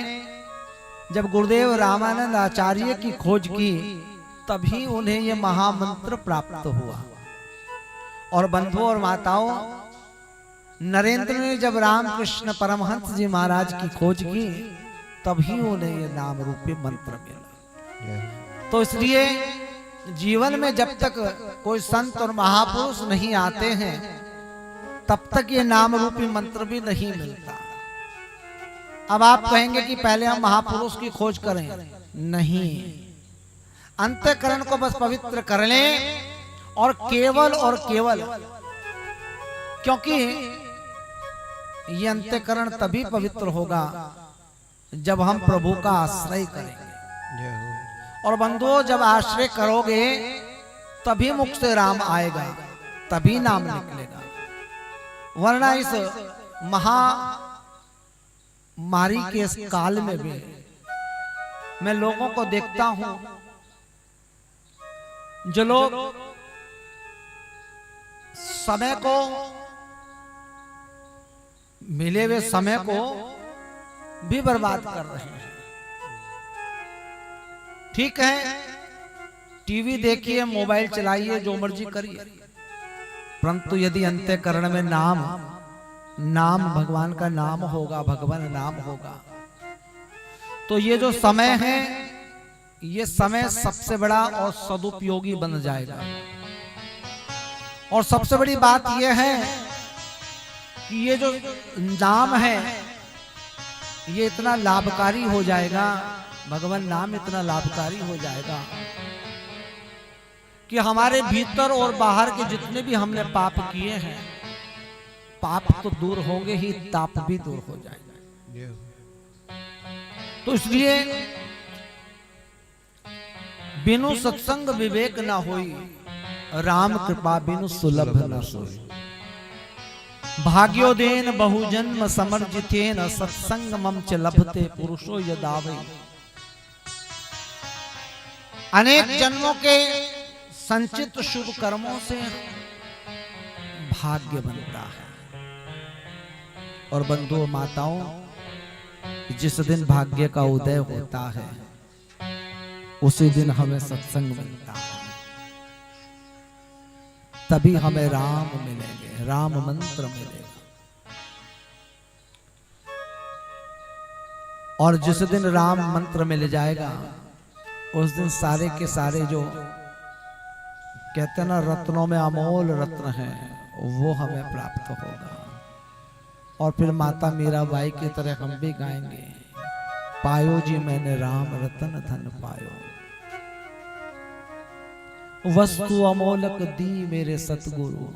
जब गुरुदेव रामानंद आचार्य की खोज की, तभी उन्हें यह महामंत्र प्राप्त हुआ। और बंधुओं और माताओं, नरेंद्र ने जब रामकृष्ण परमहंस जी महाराज की खोज की, तभी उन्हें यह नाम रूपी मंत्र मिला। तो इसलिए जीवन में जब तक कोई संत और महापुरुष नहीं आते हैं, तब तक ये नाम रूपी मंत्र भी नहीं मिलता। अब आप कहेंगे कि पहले हम महापुरुष की खोज करें, नहीं, अंतःकरण को बस पवित्र कर लें, और केवल क्योंकि ये अंतःकरण तभी पवित्र होगा जब हम प्रभु का आश्रय करेंगे। और बंधुओं, जब आश्रय करोगे तभी मुख से राम आएगा, तभी नाम निकलेगा। वरना इस महामारी के इस काल में भी मैं लोगों को देखता हूं, जो लोग समय को, मिले हुए समय को भी बर्बाद कर रहे हैं। ठीक है, टीवी देखिए, मोबाइल चलाइए, जो मर्जी करिए, परंतु यदि अंतःकरण में नाम भगवान का नाम होगा, भगवान नाम होगा, तो ये जो समय है, ये समय सबसे बड़ा और सदुपयोगी बन जाएगा। और सबसे बड़ी बात यह है कि ये जो नाम है ये इतना लाभकारी हो जाएगा, भगवान नाम इतना लाभकारी हो जाएगा कि हमारे भीतर और बाहर के जितने भी हमने पाप किए हैं, पाप तो दूर होंगे ही, ताप भी दूर हो जाएगा। तो इसलिए बिनु सत्संग विवेक ना होई, राम कृपा बिनु सुलभ न सोई। भाग्योदेन बहुजन्म समर्जितेन, सत्संग मम च लभते पुरुषो यदावै। अनेक जन्मों के संचित शुभ कर्मों से भाग्य बनता है। और बंधुओं माताओं, जिस दिन भाग्य का उदय होता है उसी दिन हमें सत्संग मिलता है, तभी हमें राम मिलेंगे, राम मंत्र मिलेगा। और जिस दिन राम मंत्र मिल जाएगा उस दिन सारे के सारे जो कहते हैं ना रत्नों में अमोल रत्न है, वो हमें प्राप्त होगा। और फिर माता मीराबाई की तरह हम भी गाएंगे, पायो जी मैंने राम रतन धन पायो, वस्तु अमोलक दी मेरे सतगुरु,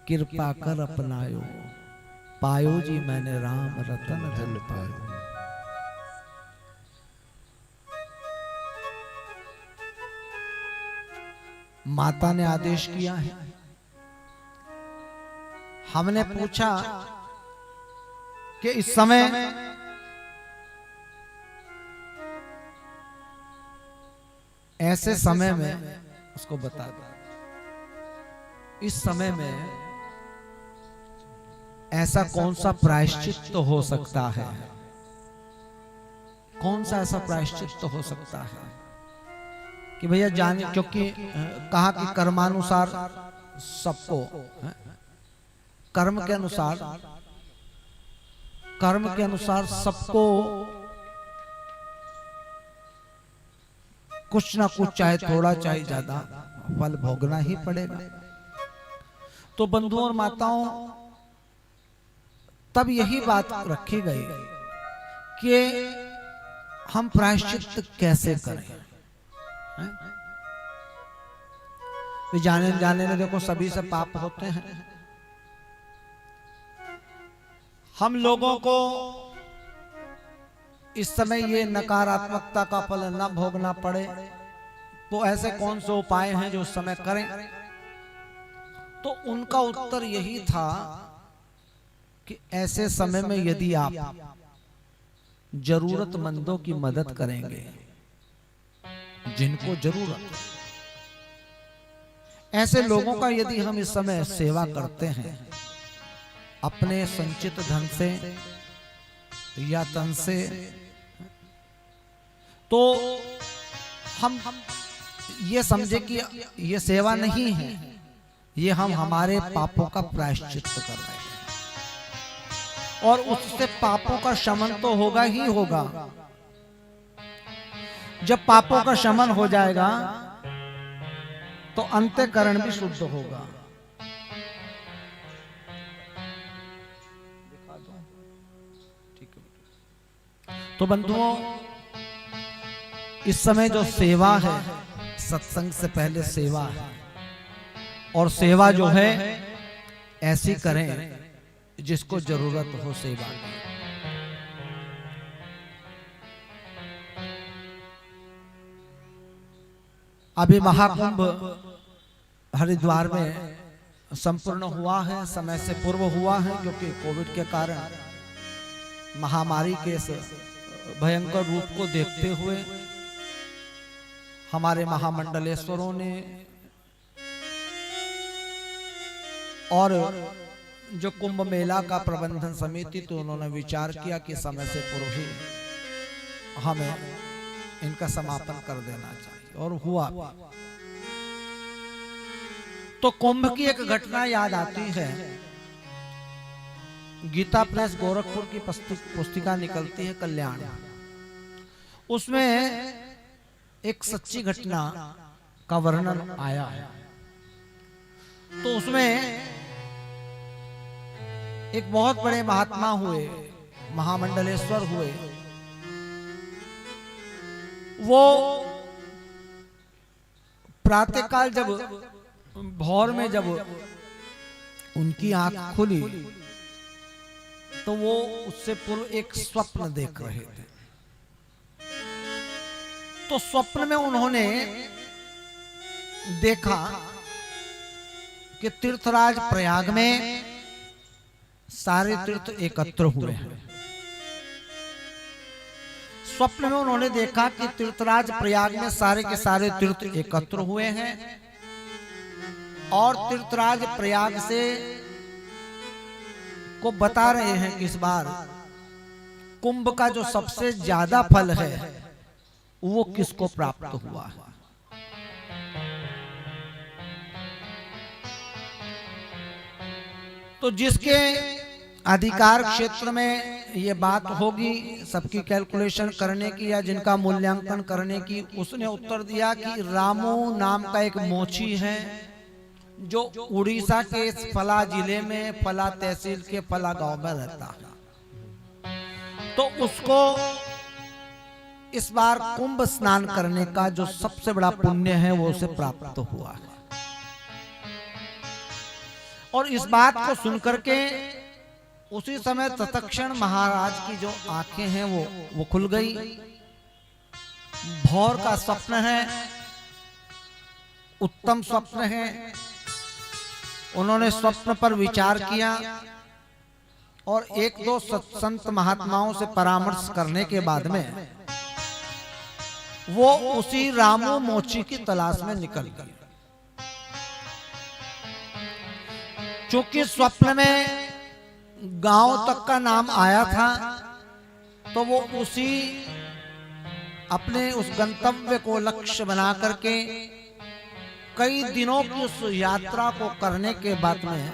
कृपा कर अपनायो, पायो जी मैंने राम रतन धन पायो। माता ने आदेश किया है। हमने पूछा कि इस समय ऐसे समय में उसको बता दो, इस समय में ऐसा कौन सा प्रायश्चित हो सकता है, कौन सा ऐसा प्रायश्चित हो सकता है कि भैया जाने, क्योंकि कहा कि कर्मानुसार सबको, कर्म के अनुसार सबको कुछ ना कुछ, चाहे थोड़ा चाहे ज्यादा, फल भोगना ही पड़ेगा। तो बंधुओं और माताओं, तब यही बात रखी गई कि हम प्रायश्चित कैसे करें। जाने में देखो सभी से पाप होते हैं। हम लोगों को इस समय ये नकारात्मकता का फल न भोगना पड़े, तो ऐसे कौन से उपाय हैं जो उस समय करें? तो उनका उत्तर यही था कि ऐसे समय में यदि आप जरूरतमंदों की मदद करेंगे, जिनको जरूरत है, ऐसे लोगों का यदि हम इस समय सेवा करते हैं, अपने संचित धन से या तन से, तो हम ये समझे कि ये सेवा नहीं है, ये हम हमारे पापों का प्रायश्चित कर रहे हैं। और उससे पापों का शमन तो होगा ही होगा। जब पापों का शमन हो जाएगा तो अंतःकरण भी शुद्ध होगा। तो बंधुओं, इस समय जो सेवा है, सत्संग से पहले सेवा है, और सेवा जो है ऐसी करें जिसको जरूरत हो सेवा की। अभी महाकुंभ हरिद्वार में संपूर्ण हुआ है, समय से पूर्व हुआ है, क्योंकि कोविड के कारण महामारी के इस भयंकर रूप को देखते हुए हमारे महामंडलेश्वरों ने और जो कुंभ मेला का प्रबंधन समिति, तो उन्होंने विचार किया कि समय से पूर्व ही हमें इनका समापन कर देना चाहिए, और हुआ भी। तो कुंभ की एक घटना याद आती है। गीता प्रेस गोरखपुर की पुस्तिका निकलती है कल्याण, उसमें एक सच्ची घटना का वर्णन आया है। तो उसमें एक बहुत बड़े महात्मा हुए, महामंडलेश्वर हुए। वो प्रातःकाल जब भोर में जब उनकी आंख खुली तो वो उससे पूर्व एक स्वप्न देख रहे थे। तो स्वप्न में उन्होंने देखा कि तीर्थराज प्रयाग में सारे तीर्थ एकत्र हुए हैं। स्वप्न में उन्होंने देखा कि तीर्थराज प्रयाग में सारे के सारे तीर्थ एकत्र हुए हैं, और तीर्थराज प्रयाग से को बता रहे हैं कि इस बार कुंभ का जो सबसे ज्यादा फल है वो किसको प्राप्त हुआ है। तो जिसके अधिकार क्षेत्र में ये बात होगी सबकी कैलकुलेशन करने की या जिनका मूल्यांकन करने की, उसने उत्तर दिया कि रामू नाम का एक मोची है जो उड़ीसा के फला जिले में फला तहसील के फला गांव में रहता है। तो उसको इस बार कुंभ स्नान करने का जो सबसे बड़ा पुण्य है वो उसे प्राप्त हुआ है। और इस बात को सुनकर के उसी समय तत्क्षण महाराज की जो आंखें हैं वो खुल गई। भोर का स्वप्न है, उत्तम स्वप्न है। उन्होंने स्वप्न पर विचार किया और एक दो संत महात्माओं से परामर्श करने के बाद में वो उसी रामू मोची की तलाश में निकल गए। चूंकि स्वप्न में गांव तक का नाम आया था तो वो उसी अपने उस गंतव्य को लक्ष्य बना करके कई दिनों की उस यात्रा को करने के बाद में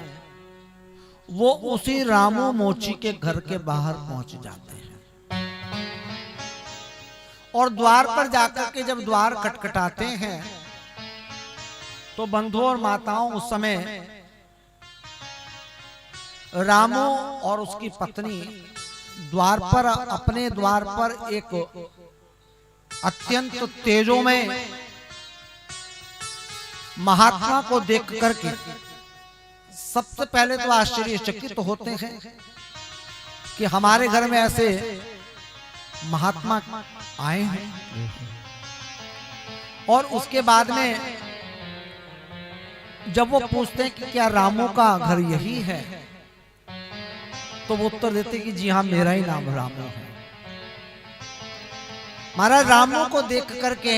वो उसी रामू मोची के घर के बाहर पहुंच जाते हैं। और द्वार पर जाकर के जब द्वार खटखटाते हैं तो बंधु और माताओं उस समय रामू और उसकी पत्नी द्वार पर अपने द्वार पर एक अत्यंत तेजोमय महात्मा को देख करके सबसे पहले तो आश्चर्यचकित होते हैं कि हमारे घर में ऐसे महात्मा आए हैं। और उसके बाद में जब वो पूछते हैं कि क्या रामू का घर यही है, तो वो उत्तर देते कि जी हाँ, मेरा ही नाम रामू है। महाराज रामू को देख करके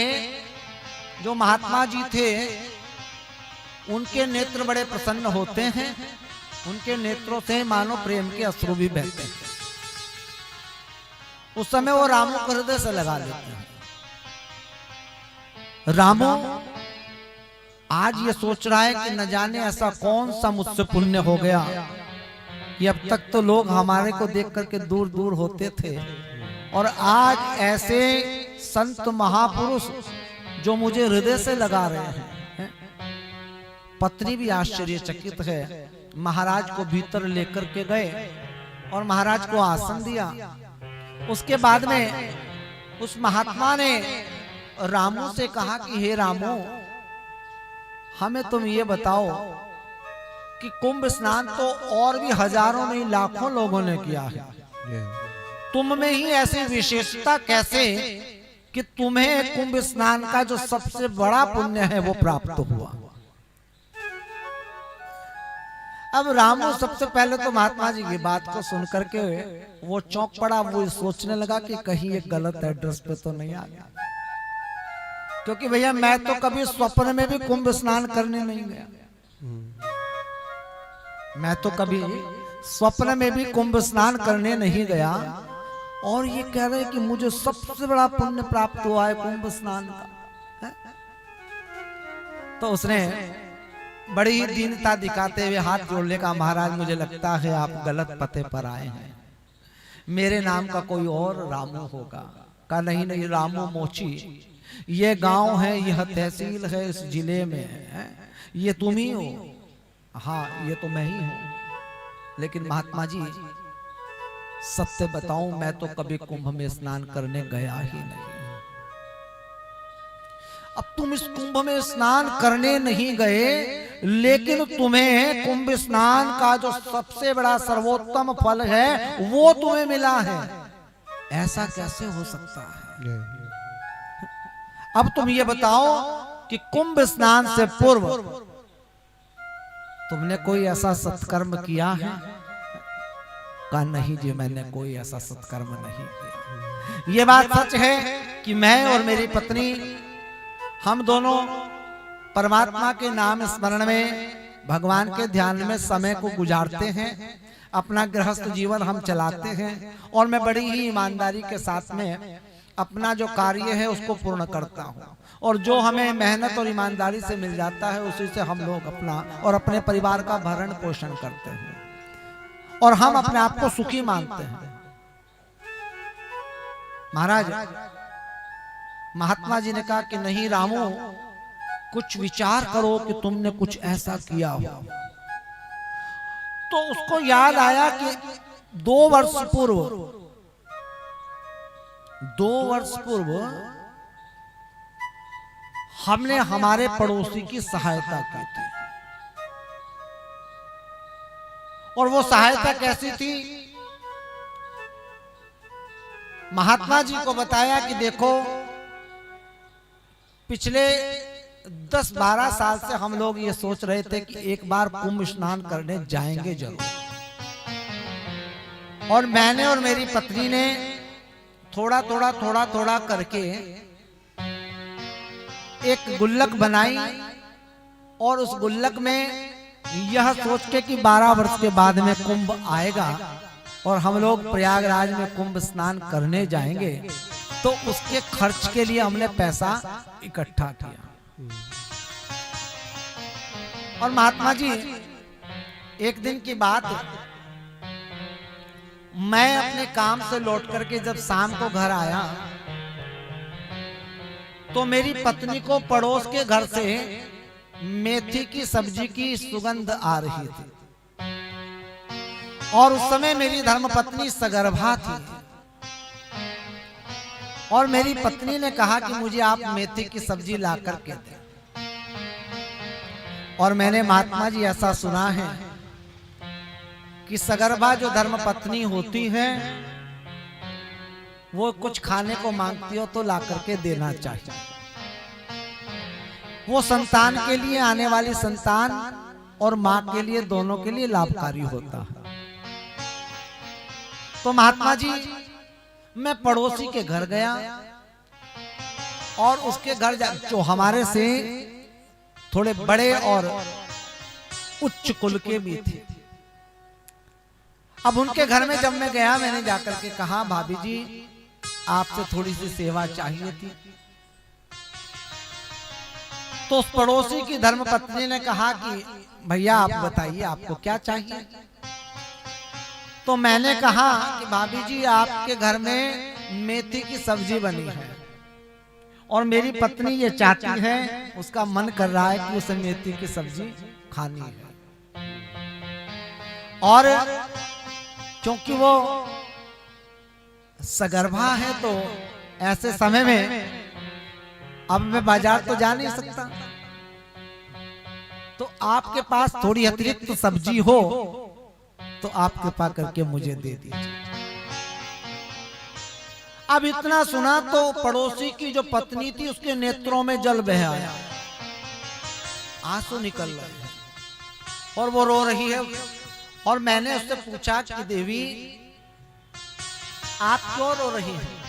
जो महात्मा जी थे उनके नेत्र बड़े प्रसन्न होते हैं। उनके नेत्रों से मानो प्रेम के अश्रु भी बहते हैं। उस समय वो रामू को हृदय से लगा लेते हैं। रामू आज ये सोच रहा है कि न जाने ऐसा कौन सा मुझसे पुण्य हो गया कि अब तक तो लोग हमारे को देख करके दूर दूर होते थे, और आज ऐसे संत महापुरुष जो मुझे हृदय से लगा रहे हैं। पत्नी भी आश्चर्यचकित है। महाराज को भीतर लेकर के गए और महाराज को आसन दिया। उसके बाद में उस महात्मा ने रामू से कहा कि हे रामू, हमें तुम ये बताओ कि कुंभ स्नान तो और भी हजारों नहीं लाखों लोगों ने किया है, तुम में ही ऐसी विशेषता कैसे कि तुम्हें कुंभ स्नान का जो सबसे बड़ा पुण्य है वो प्राप्त हुआ। अब रामू सबसे पहले तो महात्मा जी की बात को सुन करके वो चौंक पड़ा। वो सोचने लगा कि कहीं ये गलत एड्रेस पे तो नहीं आ गया, क्योंकि भैया मैं तो कभी स्वप्न में भी कुंभ स्नान करने नहीं गया। मैं तो कभी स्वप्न में भी कुंभ स्नान करने नहीं गया। और ये कह रहे कि मुझे सबसे बड़ा पुण्य प्राप्त हुआ है कुंभ स्नान का, है? तो उसने बड़ी ही दीनता दिखाते हुए हाथ जोड़ने का, महाराज मुझे लगता है आप गलत पते पर आए हैं, मेरे नाम का कोई और रामू होगा। कहा नहीं नहीं, रामू मोची ये गांव है, यह तहसील है, इस जिले में है, ये तुम ही हो। हाँ ये तो मैं ही हूं, लेकिन महात्मा जी सत्य बताऊं, मैं तो कभी कुंभ में स्नान करने गया ही नहीं। अब तुम इस कुंभ में स्नान करने नहीं गए, लेकिन तुम्हें कुंभ स्नान का जो सबसे बड़ा सर्वोत्तम फल है वो तुम्हें मिला है, ऐसा कैसे हो सकता है? अब तुम ये बताओ कि कुंभ स्नान से पूर्व तुमने कोई ऐसा सत्कर्म किया है? कहा नहीं जी, मैंने कोई ऐसा सत्कर्म नहीं किया। ये बात सच है कि मैं और मेरी पत्नी हम दोनों परमात्मा के नाम स्मरण में, भगवान के ध्यान में समय को गुजारते हैं, अपना गृहस्थ जीवन हम चलाते हैं, और मैं बड़ी ही ईमानदारी के साथ में अपना जो कार्य है उसको पूर्ण करता हूँ, और जो हमें मेहनत और ईमानदारी से मिल जाता है उसी से हम लोग अपना और अपने परिवार का भरण पोषण करते हैं, और हम अपने आप को सुखी मानते हैं। महाराज महात्मा जी ने कहा कि नहीं रामू, कुछ विचार करो कि तुमने कुछ ऐसा किया हो। तो उसको याद आया कि 2 वर्ष पूर्व हमने हमारे पड़ोसी की सहायता की थी, और वो सहायता कैसी थी? महात्मा जी को बताया कि देखो पिछले 10-12 साल से हम लोग ये सोच रहे थे कि एक बार कुंभ स्नान करने जाएंगे जरूर, और मैंने और मेरी पत्नी ने थोड़ा थोड़ा करके एक गुल्लक बनाई, और उस गुल्लक में यह सोच के कि 12 वर्ष के बाद में कुंभ आएगा और हम लोग प्रयागराज में कुंभ स्नान करने जाएंगे, तो उसके खर्च के लिए हमने पैसा इकट्ठा किया। और महात्मा जी एक दिन की बात, मैं अपने काम से लौट करके जब शाम को घर आया तो मेरी पत्नी को पड़ोस के घर से मेथी की सब्जी की सुगंध आ रही थी, और उस समय मेरी धर्मपत्नी सगर्भा थी, और मेरी पत्नी ने कहा कि मुझे आप मेथी की सब्जी ला करके दें। और मैंने महात्मा जी ऐसा सुना है कि सगर्भा जो धर्मपत्नी होती है वो कुछ खाने को मांगती हो तो ला करके देना चाहिए, वो संतान के लिए, आने वाली संतान और मां के लिए, दोनों के लिए लाभकारी होता है। तो महात्मा जी मैं पड़ोसी के घर गया, और उसके घर जो हमारे से थोड़े बड़े और उच्च कुल के भी थे। अब उनके घर में जब मैं गया, मैंने जाकर के कहा भाभी जी आपसे थोड़ी सी सेवा चाहिए थी। तो उस पड़ोसी की धर्मपत्नी ने कहा कि भैया आप बताइए आपको क्या चाहिए। तो मैंने कहा कि भाभी जी आपके घर में मेथी की सब्जी बनी है, और मेरी पत्नी ये चाहती है, उसका मन कर रहा है कि उसे मेथी की सब्जी खानी है, और क्योंकि वो सगर्भा है तो ऐसे समय में अब मैं बाजार तो जा नहीं सकता, तो आपके पास थोड़ी अतिरिक्त सब्जी हो तो आप कृपा करके मुझे दे दीजिए। अब इतना सुना तो पड़ोसी की जो पत्नी थी उसके नेत्रों में जल बह आया, आंसू निकल रहे हैं, और वो रो रही है। और मैंने उससे पूछा कि देवी आप क्यों रो रही हैं?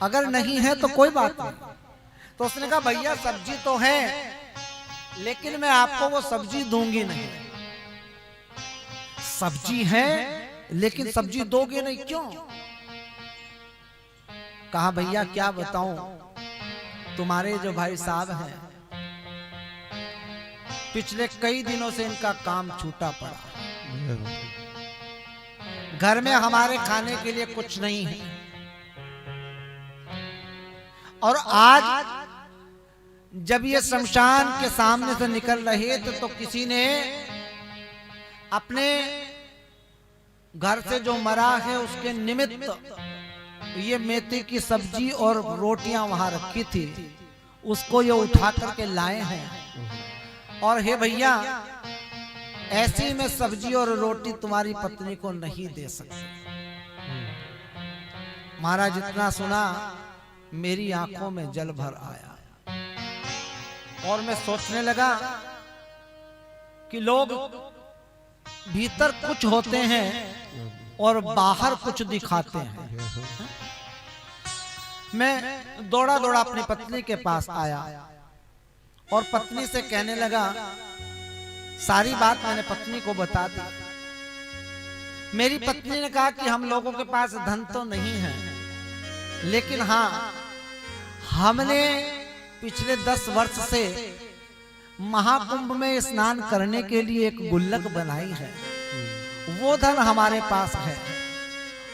अगर नहीं है तो कोई बात नहीं। तो उसने कहा भैया सब्जी तो है, लेकिन मैं आपको वो सब्जी दूंगी नहीं। सब्जी है लेकिन सब्जी दोगे नहीं, क्यों? कहा भैया क्या बताऊं, तुम्हारे जो भाई साहब हैं पिछले कई दिनों से इनका काम छूटा पड़ा, घर में हमारे खाने के लिए कुछ नहीं है, और आज जब ये शमशान के सामने से निकल रहे थे तो किसी ने अपने घर से जो मरा है उसके निमित्त ये मेथी की सब्जी और रोटियां वहां रखी थी, उसको ये उठा करके लाए हैं। और हे भैया, ऐसी में सब्जी और रोटी तुम्हारी पत्नी को नहीं दे सकते। महाराज जितना सुना मेरी आंखों में जल भर आया और मैं सोचने लगा कि लोग भीतर कुछ होते हैं और बाहर कुछ दिखाते हैं। मैं दौड़ा दौड़ा अपनी पत्नी के पास आया और पत्नी से कहने लगा, सारी बात मैंने पत्नी को बता दी। मेरी पत्नी ने कहा कि हम लोगों के पास धन तो नहीं है, लेकिन हाँ, हमने पिछले 10 वर्ष से महाकुंभ में स्नान करने के लिए एक गुल्लक बनाई है, वो धन हमारे पास है।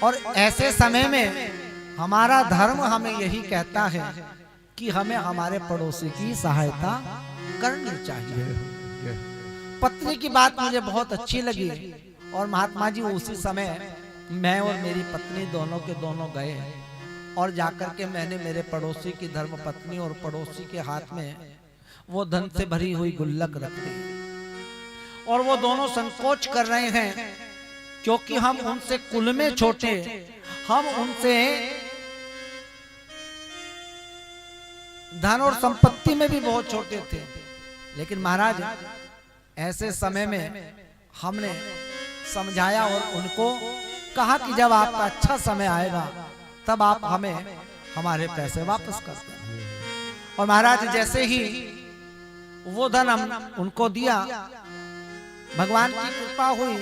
और ऐसे समय में हमारा धर्म हमें यही कहता है कि हमें हमारे पड़ोसी की सहायता करनी चाहिए। पत्नी की बात मुझे बहुत अच्छी लगी और महात्मा जी उसी समय मैं और मेरी पत्नी दोनों के दोनों गए और जाकर के मैंने मेरे पड़ोसी की धर्म पत्नी और पड़ोसी के हाथ में वो धन से भरी हुई गुल्लक रख दी। और वो दोनों संकोच कर रहे हैं क्योंकि हम उनसे कुल में छोटे, हम उनसे धन और संपत्ति में भी बहुत छोटे थे। लेकिन महाराज ऐसे समय में हमने समझाया और उनको कहा कि जब आपका अच्छा समय आएगा तब आप हमें हमारे पैसे वापस कर दें। और महाराज जैसे ही वो धन हम उनको दिया, भगवान की कृपा हुई,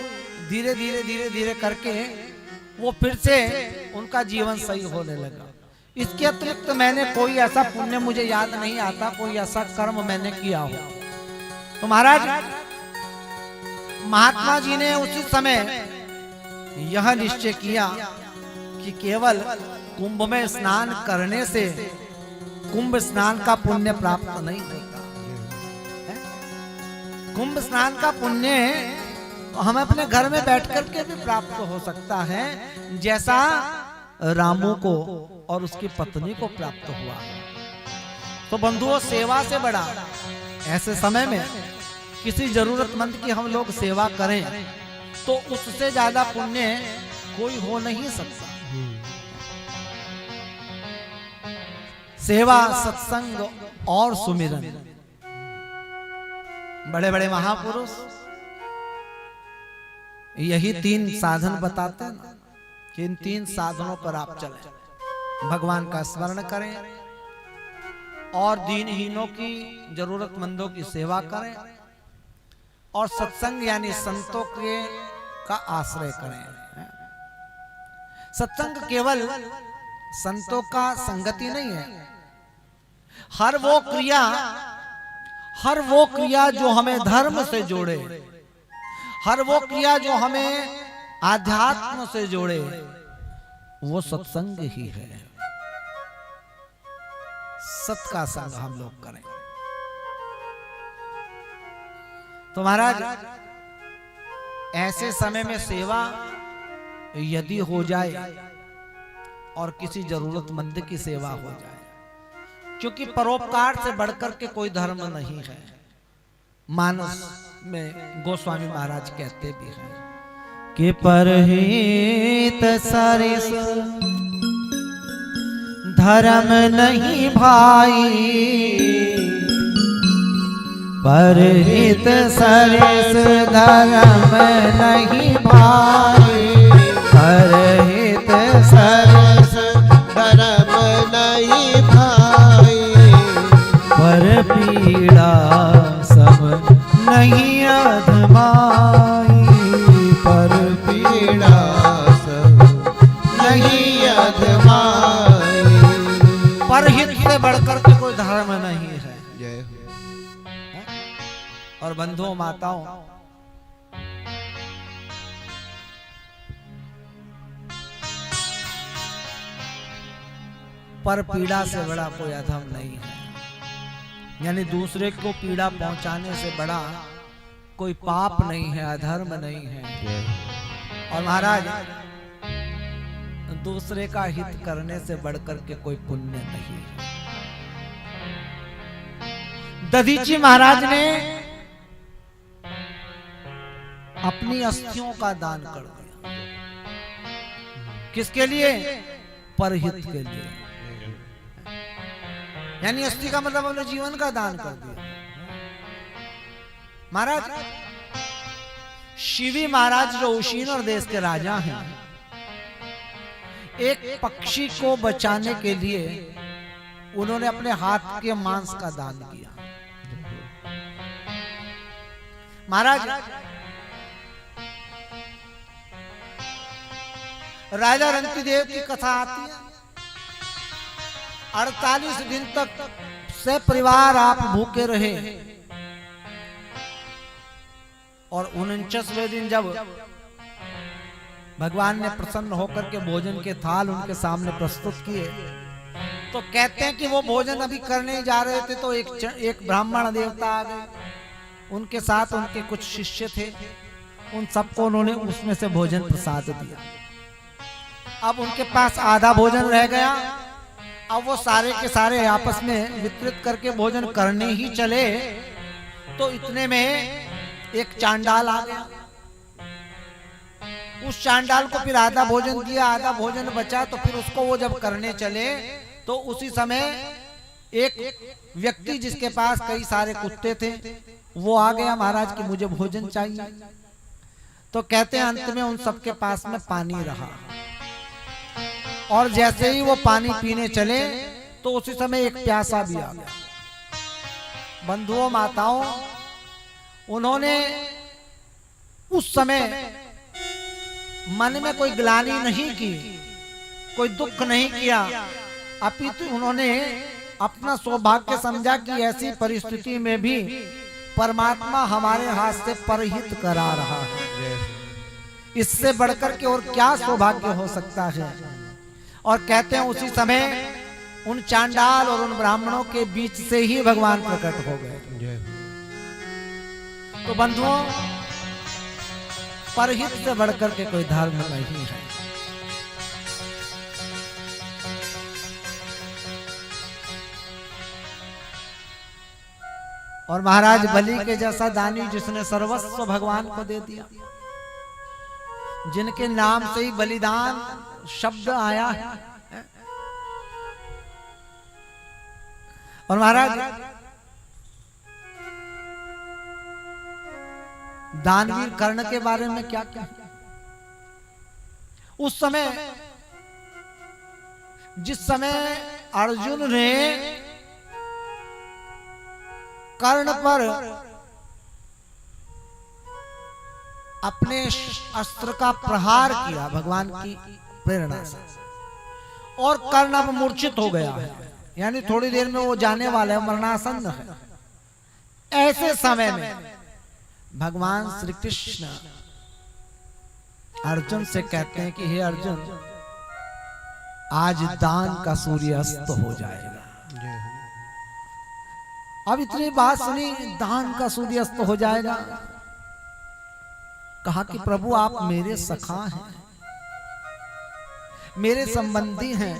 धीरे धीरे धीरे धीरे करके वो फिर से उनका जीवन सही होने लगा। इसके अतिरिक्त मैंने कोई ऐसा पुण्य मुझे याद नहीं आता, कोई ऐसा कर्म मैंने किया हो। तो महाराज महात्मा जी ने उसी समय यह निश्चय किया कि केवल कुंभ में स्नान करने से कुंभ स्नान का पुण्य प्राप्त नहीं होता। कुंभ स्नान का पुण्य हमें अपने घर में बैठ करके भी प्राप्त हो सकता है, जैसा रामू को और उसकी पत्नी को प्राप्त हुआ। तो बंधुओं, सेवा से बड़ा ऐसे समय में किसी जरूरतमंद की हम लोग सेवा करें तो उससे ज्यादा पुण्य कोई हो नहीं सकता। सेवा, सत्संग और सुमिरन, बड़े बड़े महापुरुष यही 3 साधन बताते हैं कि इन 3 साधनों पर आप चलें। भगवान का स्मरण करें और दीनहीनों की, जरूरतमंदों की सेवा करें और सत्संग यानी संतों के का आश्रय करें। सत्संग केवल संतों का संगति नहीं है, हर वो क्रिया जो हमें धर्म से जोड़े, हर वो क्रिया जो हमें आध्यात्म से जोड़े, वो सत्संग ही है। सत का संग हम लोग करें। तो महाराज ऐसे समय में सेवा यदि हो जाए और किसी जरूरतमंद की सेवा हो जाए, क्योंकि परोपकार से बढ़कर के कोई धर्म नहीं है। मानस में गोस्वामी महाराज कहते भी हैं कि परहित सरिस धर्म नहीं भाई, परहित सरिस धर्म नहीं भाई, परहित सरिस धर्म नहीं भाई, पर पीड़ा सब नहीं अधमाई, पर पीड़ा सब नहीं अधमाई। बंधुओं माताओं, पर पीड़ा से बड़ा कोई अधर्म नहीं है। यानी दूसरे को पीड़ा पहुंचाने से बड़ा कोई पाप नहीं है, अधर्म नहीं है। और महाराज, दूसरे का हित करने से बढ़कर के कोई पुण्य नहीं है। दधीची महाराज ने अपनी अस्थियों का दान कर दिया। किसके लिए? परहित के लिए। यानी अस्थि का मतलब अपने जीवन का दान कर दिया। महाराज, शिवी महाराज जो उशीनर देश के राजा हैं, एक पक्षी को बचाने के लिए उन्होंने अपने हाथ के मांस का दान किया। महाराज, राजा रंतिदेव की कथा आती है। 48 दिन तक से परिवार आप भूखे रहे और 49वें दिन जब भगवान ने प्रसन्न होकर के भोजन के थाल उनके सामने प्रस्तुत किए, तो कहते हैं कि वो भोजन अभी करने जा रहे थे तो एक ब्राह्मण देवता आ गए। उनके साथ उनके कुछ शिष्य थे, उन सबको उन्होंने उसमें से भोजन प्रसाद दिया। अब उनके पास आधा भोजन रह गया। अब वो सारे के सारे आपस में वितरित करके भोजन करने ही चले तो इतने में एक चांडाल आ गया। उस चांडाल को फिर आधा भोजन दिया, आधा भोजन बचा, तो फिर उसको वो जब करने चले तो उसी समय एक व्यक्ति जिसके पास कई सारे कुत्ते थे वो आ गया, महाराज कि मुझे भोजन चाहिए। तो कहते हैं अंत में उन सबके पास में पानी रहा और जैसे ही वो पानी पीने चले तो उसी समय एक प्यासा भी आ गया। बंधुओं माताओं, उन्होंने उस समय मन में कोई ग्लानि नहीं की, कोई दुख नहीं किया, अपितु उन्होंने अपना सौभाग्य समझा कि ऐसी परिस्थिति में भी परमात्मा हमारे हाथ से परहित करा रहा है। इससे बढ़कर के और क्या सौभाग्य हो सकता है। और कहते हैं उसी समय उन चांडाल और उन ब्राह्मणों के बीच से ही भगवान प्रकट हो गए। तो बंधुओं, परहित से बढ़कर के कोई धर्म नहीं है। और महाराज बलि के जैसा दानी जिसने सर्वस्व भगवान को दे दिया, जिनके नाम से ही बलिदान शब्द आया है। और महाराज, दानवीर कर्ण के बारे में क्या क्या? उस समय जिस समय अर्जुन ने कर्ण पर अपने अस्त्र का प्रहार किया भगवान की प्रेरणा से, और कर्ण अब मूर्छित हो गया है, यानी थोड़ी देर में वो जाने वाला है, मरणासन्न है। ऐसे समय में भगवान श्री कृष्ण अर्जुन से कहते हैं कि हे अर्जुन, आज दान का सूर्य अस्त हो जाएगा। अब इतनी बात सुनी, दान का सूर्य अस्त हो जाएगा। कहा कि प्रभु आप मेरे सखा हैं, मेरे संबंधी हैं,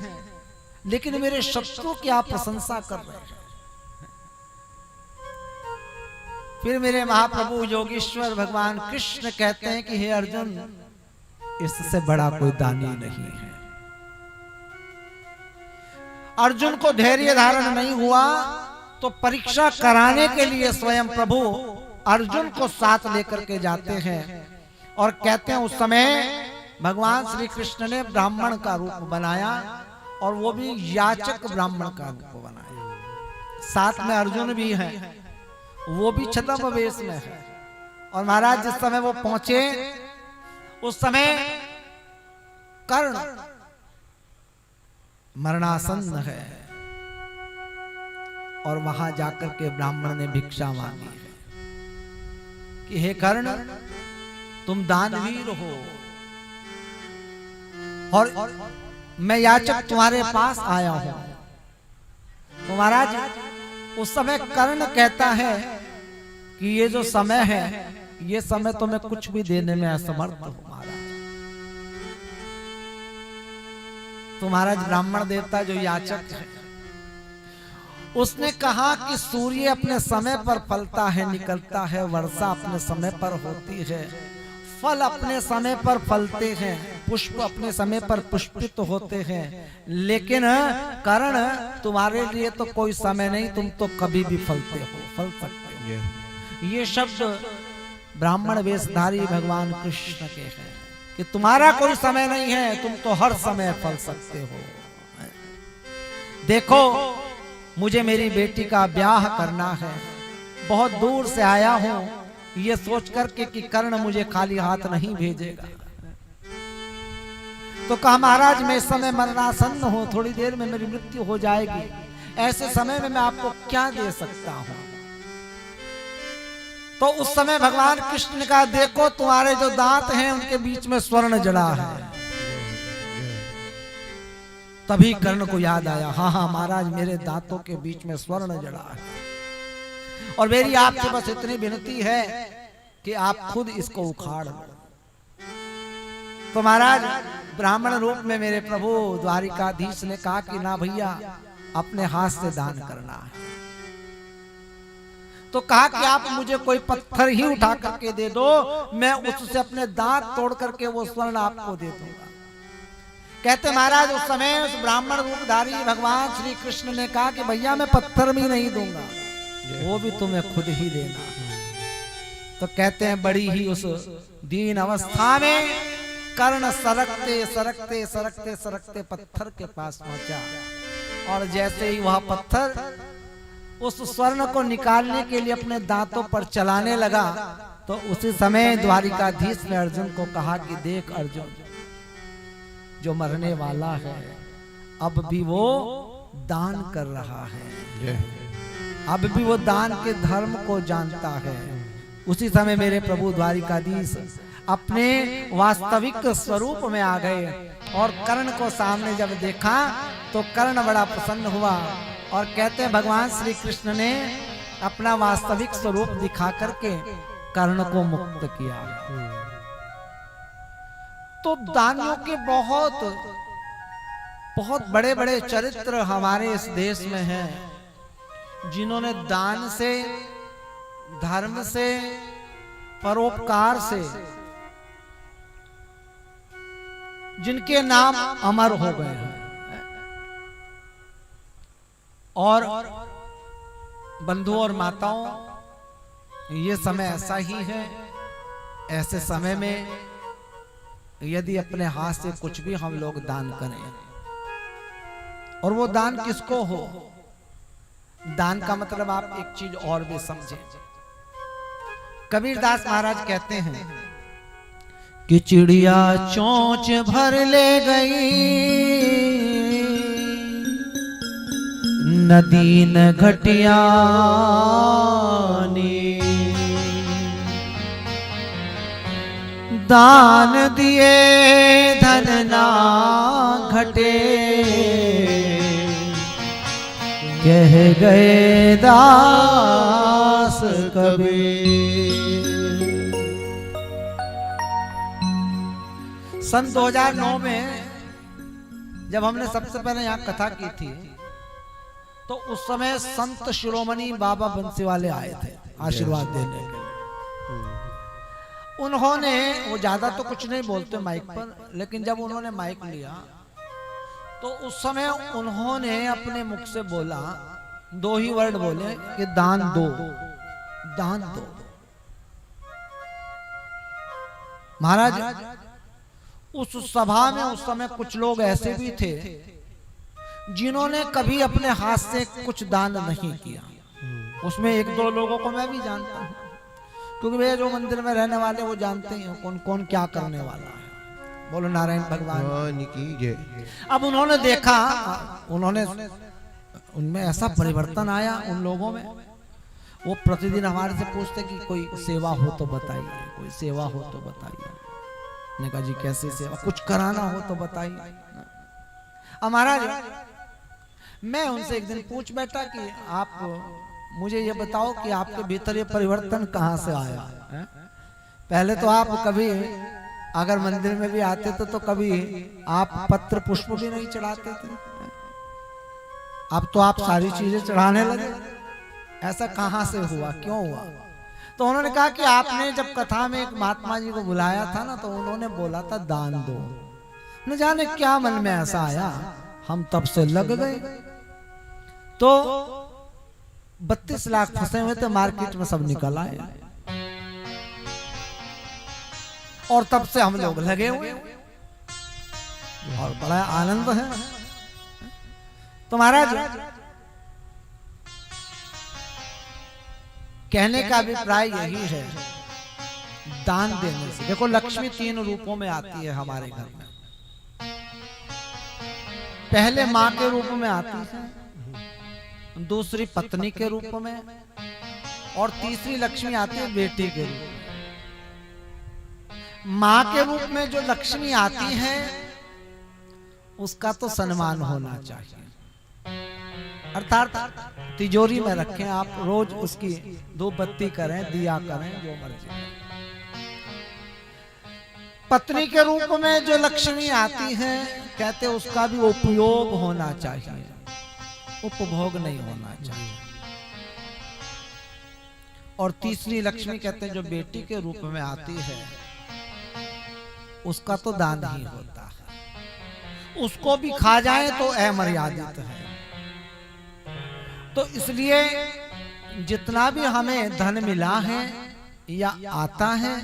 लेकिन मेरे शत्रु की आप प्रशंसा कर रहे हैं। फिर मेरे महाप्रभु योगेश्वर भगवान कृष्ण कहते हैं कि हे अर्जुन, इससे बड़ा कोई दानी नहीं है। अर्जुन को धैर्य धारण नहीं हुआ तो परीक्षा कराने के लिए स्वयं प्रभु अर्जुन को साथ लेकर के जाते हैं और कहते हैं उस समय भगवान श्री कृष्ण ने ब्राह्मण का रूप बनाया, और वो भी याचक ब्राह्मण का रूप बनाया। साथ में अर्जुन भी है, वो भी छद्म वेश में है। और महाराज जिस समय वो पहुंचे उस समय कर्ण मरणासन्न है, और वहां जाकर के ब्राह्मण ने भिक्षा मांगी है। कि हे कर्ण, तुम दानवीर हो और मैं याचक तुम्हारे पास आया हूं। तो महाराज उस समय कर्ण कहता है कि ये जो समय है, ये समय तो मैं कुछ भी देने में असमर्थ हूं महाराज। तो महाराज ब्राह्मण देवता जो याचक है, उसने कहा कि सूर्य अपने समय पर फलता है, निकलता है, वर्षा अपने समय पर होती है, फल अपने समय पर फलते हैं, पुष्प अपने समय पर पुष्पित होते हैं, लेकिन कर्ण तुम्हारे लिए तो कोई समय नहीं, तुम तो कभी भी फलते हो, फल सकते हो। ये शब्द ब्राह्मण वेशधारी भगवान कृष्ण के हैं कि तुम्हारा कोई समय नहीं है, तुम तो हर समय फल सकते हो। देखो, मुझे मेरी बेटी का ब्याह करना है, बहुत दूर से आया हूं ये सोच करके कि कर्ण मुझे खाली हाथ नहीं भेजेगा। तो कहा महाराज मैं इस समय मरणासन्न हूं, थोड़ी देर में मेरी मृत्यु हो जाएगी, ऐसे समय में मैं आपको क्या दे सकता हूं। तो उस समय भगवान कृष्ण ने कहा, देखो तुम्हारे जो दांत हैं उनके बीच में स्वर्ण जड़ा है। तभी कर्ण को याद आया, हाँ हाँ महाराज मेरे दांतों के बीच में स्वर्ण जड़ा है, और मेरी आपसे बस इतनी विनती है कि आप खुद इसको उखाड़ लो। तो महाराज ब्राह्मण रूप में मेरे प्रभु द्वारिकाधीश ने कहा कि ना भैया, अपने हाथ से दान करना है। तो कहा कि आप मुझे कोई पत्थर ही उठा करके दे दो, मैं उससे अपने दांत तोड़ करके वो स्वर्ण आपको दे दूंगा। कहते महाराज उस समय उस ब्राह्मण रूपधारी भगवान श्री कृष्ण ने कहा कि भैया मैं पत्थर भी नहीं दूंगा, वो भी तुम्हें खुद ही देना। तो कहते हैं बड़ी ही उस दीन अवस्था में कर्ण सरकते सरकते सरकते सरकते पत्थर के पास पहुंचा, और जैसे ही वह पत्थर उस स्वर्ण को निकालने के लिए अपने दांतों पर चलाने लगा, तो उसी समय द्वारिकाधीश ने अर्जुन को कहा कि देख अर्जुन, जो मरने वाला है अब भी वो दान कर रहा है, अब भी वो दान के धर्म को जानता है। उसी समय मेरे प्रभु द्वारिकाधीश अपने वास्तविक स्वरूप में आ गए, और कर्ण को सामने जब देखा तो कर्ण बड़ा प्रसन्न हुआ, और कहते हैं भगवान श्री कृष्ण ने अपना वास्तविक स्वरूप दिखा करके कर्ण को मुक्त किया। तो दानियों के बहुत बहुत बड़े बड़े चरित्र हमारे इस देश में हैं, जिन्होंने दान से, धर्म से, परोपकार से जिनके नाम अमर हो गए हैं। और बंधुओं और माताओं, ये समय ऐसा ही है, ऐसे समय में यदि अपने हाथ से कुछ भी हम लोग दान करें, और वो दान किसको हो, दान का मतलब आप एक चीज और भी समझें। कबीरदास महाराज कहते हैं कि चिड़िया चोंच भर ले गई, नदी न घटिया ने, दान दिए धन ना घटे, कह गए दास कबीर। सन 2009 में जब हमने सबसे पहले यहाँ कथा की थी, तो उस समय संत शिरोमणि बाबा बंसीवाले आए थे आशीर्वाद देने के लिए। उन्होंने, वो ज्यादा तो कुछ नहीं बोलते माइक पर, लेकिन जब उन्होंने माइक लिया तो उस समय उन्होंने अपने मुख से बोला, दो ही वर्ड बोले कि दान दो, दान दो। महाराज उस सभा में उस समय कुछ लोग ऐसे भी थे जिन्होंने कभी अपने हाथ से कुछ दान नहीं किया। उसमें एक दो लोगों को मैं भी जानता हूँ, क्योंकि वे जो मंदिर में रहने वाले वो जानते हैं कौन कौन क्या करने वाला है। बोलो नारायण भगवान की जय। अब उन्होंने देखा, उन्होंने उनमें ऐसा परिवर्तन आया उन लोगों में, वो प्रतिदिन हमारे से पूछते कि कोई सेवा हो तो बताइए, कोई सेवा हो तो बताइए। मैंने कहा जी कैसे सेवा, कुछ कराना हो तो बताइए। हमारा मैं उनसे एक दिन पूछ बैठा कि आप मुझे ये बताओ कि आपके भीतर ये परिवर्तन कहाँ से आया है? पहले तो आप कभी अगर मंदिर में भी आते थे तो कभी आप पत्र पुष्प भी नहीं चढ़ाते थे, अब तो आप सारी चीजें चढ़ाने लगे। ऐसा कहां से हुआ, क्यों हुआ? तो उन्होंने कहा कि आपने जब कथा में एक महात्मा जी को बुलाया था ना, तो उन्होंने बोला था दान दो। न जाने क्या मन में ऐसा आया, हम तब से लग गए। तो 32 लाख फंसे हुए थे मार्केट में, सब निकल आए और तब से हम लोग लगे हुए और बड़ा आनंद है। तो महाराज कहने का अभिप्राय यही है, दान देने से। देखो लक्ष्मी 3 रूपों में आती है हमारे घर में। पहले माँ के रूप में आती है, दूसरी पत्नी के रूप में, और तीसरी लक्ष्मी आती है बेटी के रूप में। माँ के रूप में जो लक्ष्मी आती है उसका तो सम्मान होना चाहिए, अर्थात तिजोरी में रखें आप, रोज उसकी धूप बत्ती करें, दिया करें, जो मर्जी। पत्नी के रूप में जो लक्ष्मी आती है कहते उसका भी उपयोग होना चाहिए, उपभोग नहीं होना चाहिए। और तीसरी लक्ष्मी कहते हैं जो बेटी के रूप में आती है उसका तो दान ही होता है, उसको भी खा जाए तो अमर्यादित है। तो इसलिए जितना भी हमें धन मिला है या आता है,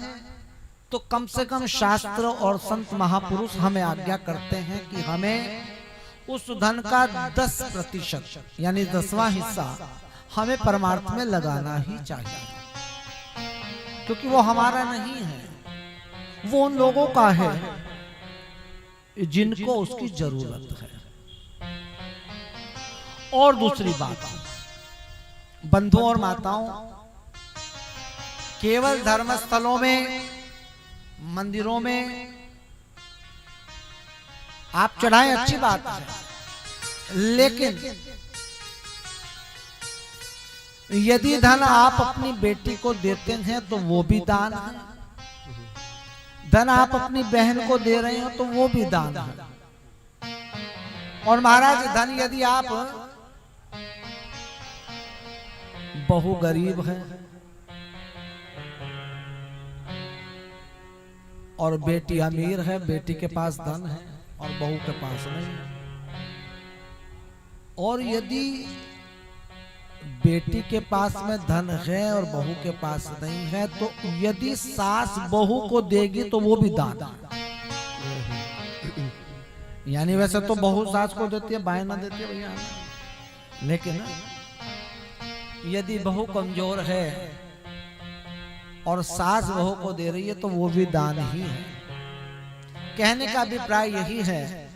तो कम से कम शास्त्र और संत महापुरुष हमें आज्ञा करते हैं कि हमें उस धन का 10% यानी 10वां हिस्सा हमें परमार्थ में लगाना ही चाहिए, क्योंकि वो हमारा नहीं है, वो उन लोगों का है जिनको उसकी जरूरत है। और दूसरी बात, बंधुओं और माताओं, केवल धर्म स्थलों में, मंदिरों में आप चढ़ाएं, अच्छी बात है, लेकिन यदि धन आप अपनी बेटी को देते हैं तो वो भी दान है, धन आप अपनी बहन को दे रहे हो तो वो भी दान है। और महाराज धन यदि आप, बहू गरीब है और बेटी अमीर है, बेटी के पास धन है और बहू के पास नहीं, और यदि बेटी के पास में धन है और बहू के पास नहीं है, तो यदि सास बहू को देगी तो वो भी दान है। यानी वैसे तो बहू सास को देती है, बाएं ना देती है भैया, लेकिन यदि बहू कमजोर है और सास बहू को दे रही है तो वो भी दान ही है। कहने का अभिप्राय यही है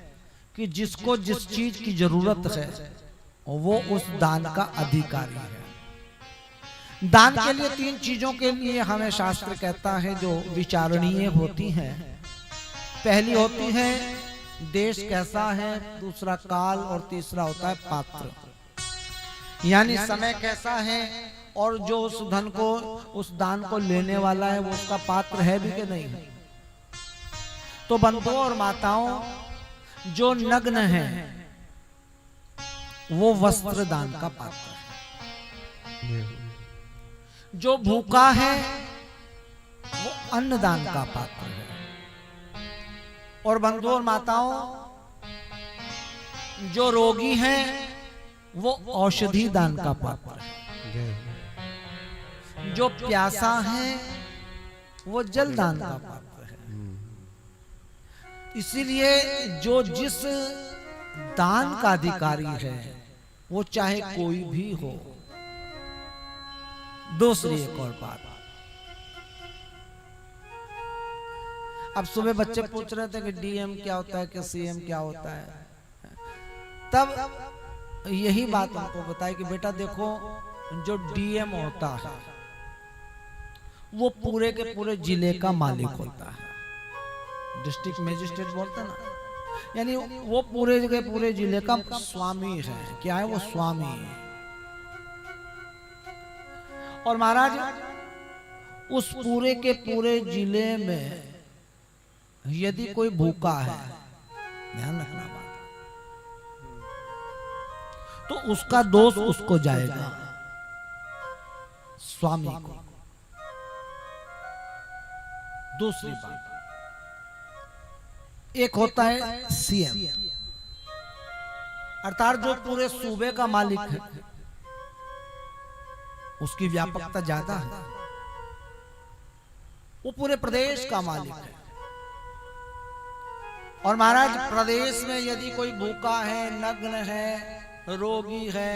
कि जिसको जिस चीज की जरूरत है वो उस दान का अधिकारी है। दान के लिए 3 चीजों के लिए हमें शास्त्र कहता है जो विचारणीय होती हैं। पहली होती है देश कैसा है, दूसरा काल, और तीसरा होता है पात्र, यानी समय कैसा है और जो उस धन को, उस दान को लेने वाला है वो उसका पात्र है भी कि नहीं है। तो बंधुओं और माताओं, जो नग्न है वो वस्त्र दान का पात्र है, जो भूखा है वो अन्न दान का पात्र है, और बंधुओं और माताओं जो रोगी है वो औषधि दान का पात्र है, जो प्यासा है वो जल दान का पात्र है। इसीलिए जो जिस दान का अधिकारी है वो चाहे कोई भी हो। दूसरी एक और बात, अब सुबह बच्चे पूछ रहे थे कि डीएम क्या होता है, कि सीएम क्या होता है, तब यही बात उनको बताई कि बेटा देखो जो डीएम होता है वो पूरे के पूरे जिले का मालिक होता है। डिस्ट्रिक्ट मजिस्ट्रेट बोलते ना, यानी वो पूरे के पूरे जिले का स्वामी है। क्या है वो? स्वामी। और महाराज उस पूरे के पूरे जिले में यदि कोई भूखा है, ध्यान रखना बात, तो उसका दोष उसको जाएगा, स्वामी को। दूसरी बात, एक होता है सीएम, अर्थात जो पूरे सूबे का मालिक है, उसकी व्यापकता ज्यादा है, वो पूरे प्रदेश का मालिक है। और महाराज प्रदेश में यदि कोई भूखा है, नग्न है, रोगी है,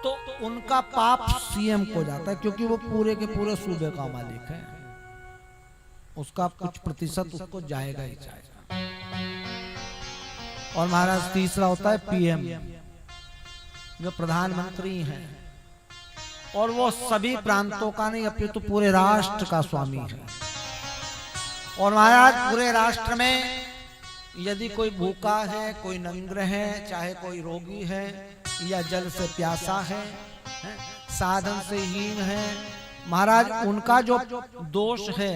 तो उनका पाप सीएम को जाता है, क्योंकि वो पूरे के पूरे सूबे का मालिक है। उसका कुछ प्रतिशत उसको जाएगा ही जाएगा। और महाराज तीसरा होता है पीएम, जो प्रधानमंत्री हैं, और वो सभी प्रांतों का नहीं, अपितु तो पूरे राष्ट्र का स्वामी है। और महाराज पूरे राष्ट्र में यदि कोई भूखा है, कोई नंग्र है, चाहे कोई रोगी है, या जल से प्यासा है, साधन से हीन है, महाराज उनका जो दोष है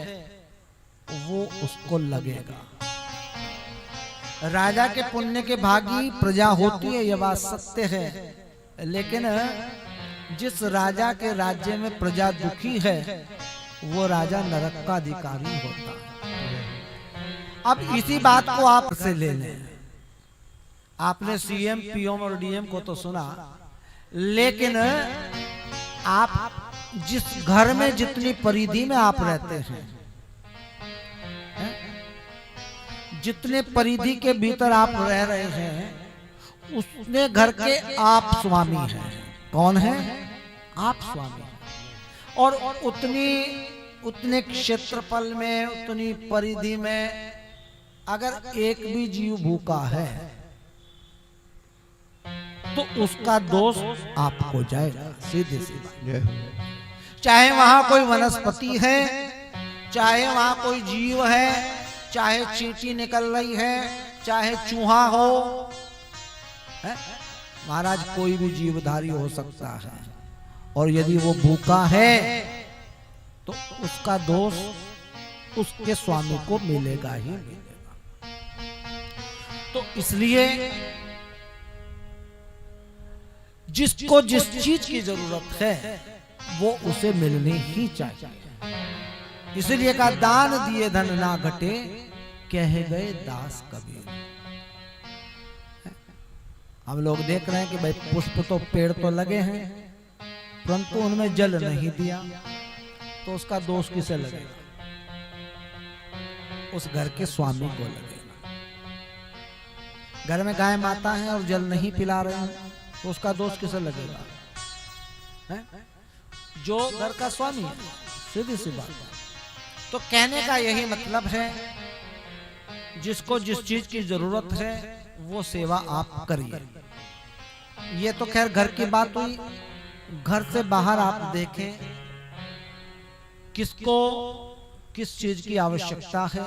वो उसको लगेगा। राजा के पुण्य के भागी प्रजा होती है, यह बात सत्य है, लेकिन जिस राजा के राज्य में प्रजा दुखी है वो राजा नरक का अधिकारी होता है। अब इसी बात को आप से ले लें। आपने सीएम, पीएम और डीएम को तो सुना, लेकिन आप जिस घर में जितनी परिधि में आप रहते हैं, जितने परिधि के भीतर आप रह रहे हैं, उतने घर के आप स्वामी हैं। कौन है? आप स्वामी हैं। और उतने क्षेत्रफल में, उतनी परिधि में अगर एक भी जीव भूखा है तो उसका दोष आपको जाएगा, सीधे सीधे। चाहे वहां कोई वनस्पति है, चाहे वहां कोई जीव है, चाहे चींटी निकल रही है, चाहे चूहा हो, महाराज कोई भी जीवधारी हो सकता है, और यदि वो भूखा है तो उसका दोष उसके स्वामी को मिलेगा ही मिलेगा। तो इसलिए जिसको जिस चीज की जरूरत है वो उसे मिलनी ही चाहिए। इसलिए कहा दान दिए धन ना घटे, कह गए दास कबीर। हम लोग देख रहे हैं कि भाई पुष्प तो पेड़ तो लगे हैं, परंतु उनमें जल नहीं दिया, तो उसका दोष किसे लगेगा? उस घर के स्वामी को लगेगा। घर में गाय माता है और जल नहीं पिला रहे हैं, तो उसका दोष किसे लगेगा? है? जो घर का स्वामी है, सीधी सी बात है। तो कहने का यही मतलब है, जिसको जिस चीज की जरूरत है वो सेवा आप करिए। ये तो खैर घर की बात हुई। घर से बाहर आप देखें, किसको किस चीज की आवश्यकता है,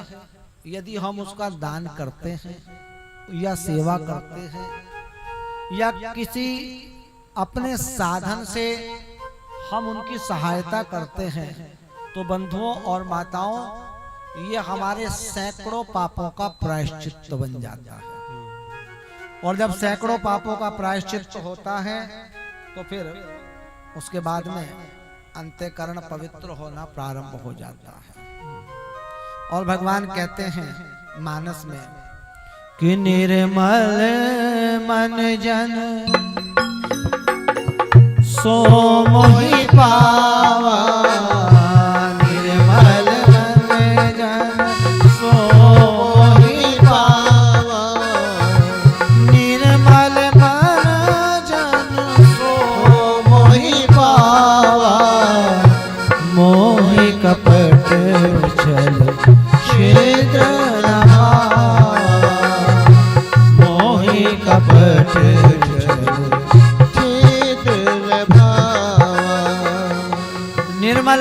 यदि हम उसका दान करते हैं या सेवा करते हैं या किसी अपने साधन से हम उनकी सहायता करते हैं, तो बंधुओं और माताओं, ये हमारे सैकड़ों पापों का प्रायश्चित्त बन जाता है। और जब सैकड़ों पापों का प्रायश्चित्त होता है तो फिर उसके बाद में अंतःकरण पवित्र होना प्रारंभ हो जाता है। और भगवान कहते हैं मानस में कि निर्मल मन जन सो मोहि पावा, निर्मल मन जन सो मोहि पावा, निर्मल मन जन सो मोहि पावा, मोहि कपट छल छिद्र न पावा, मोहि कपट छल छिद्र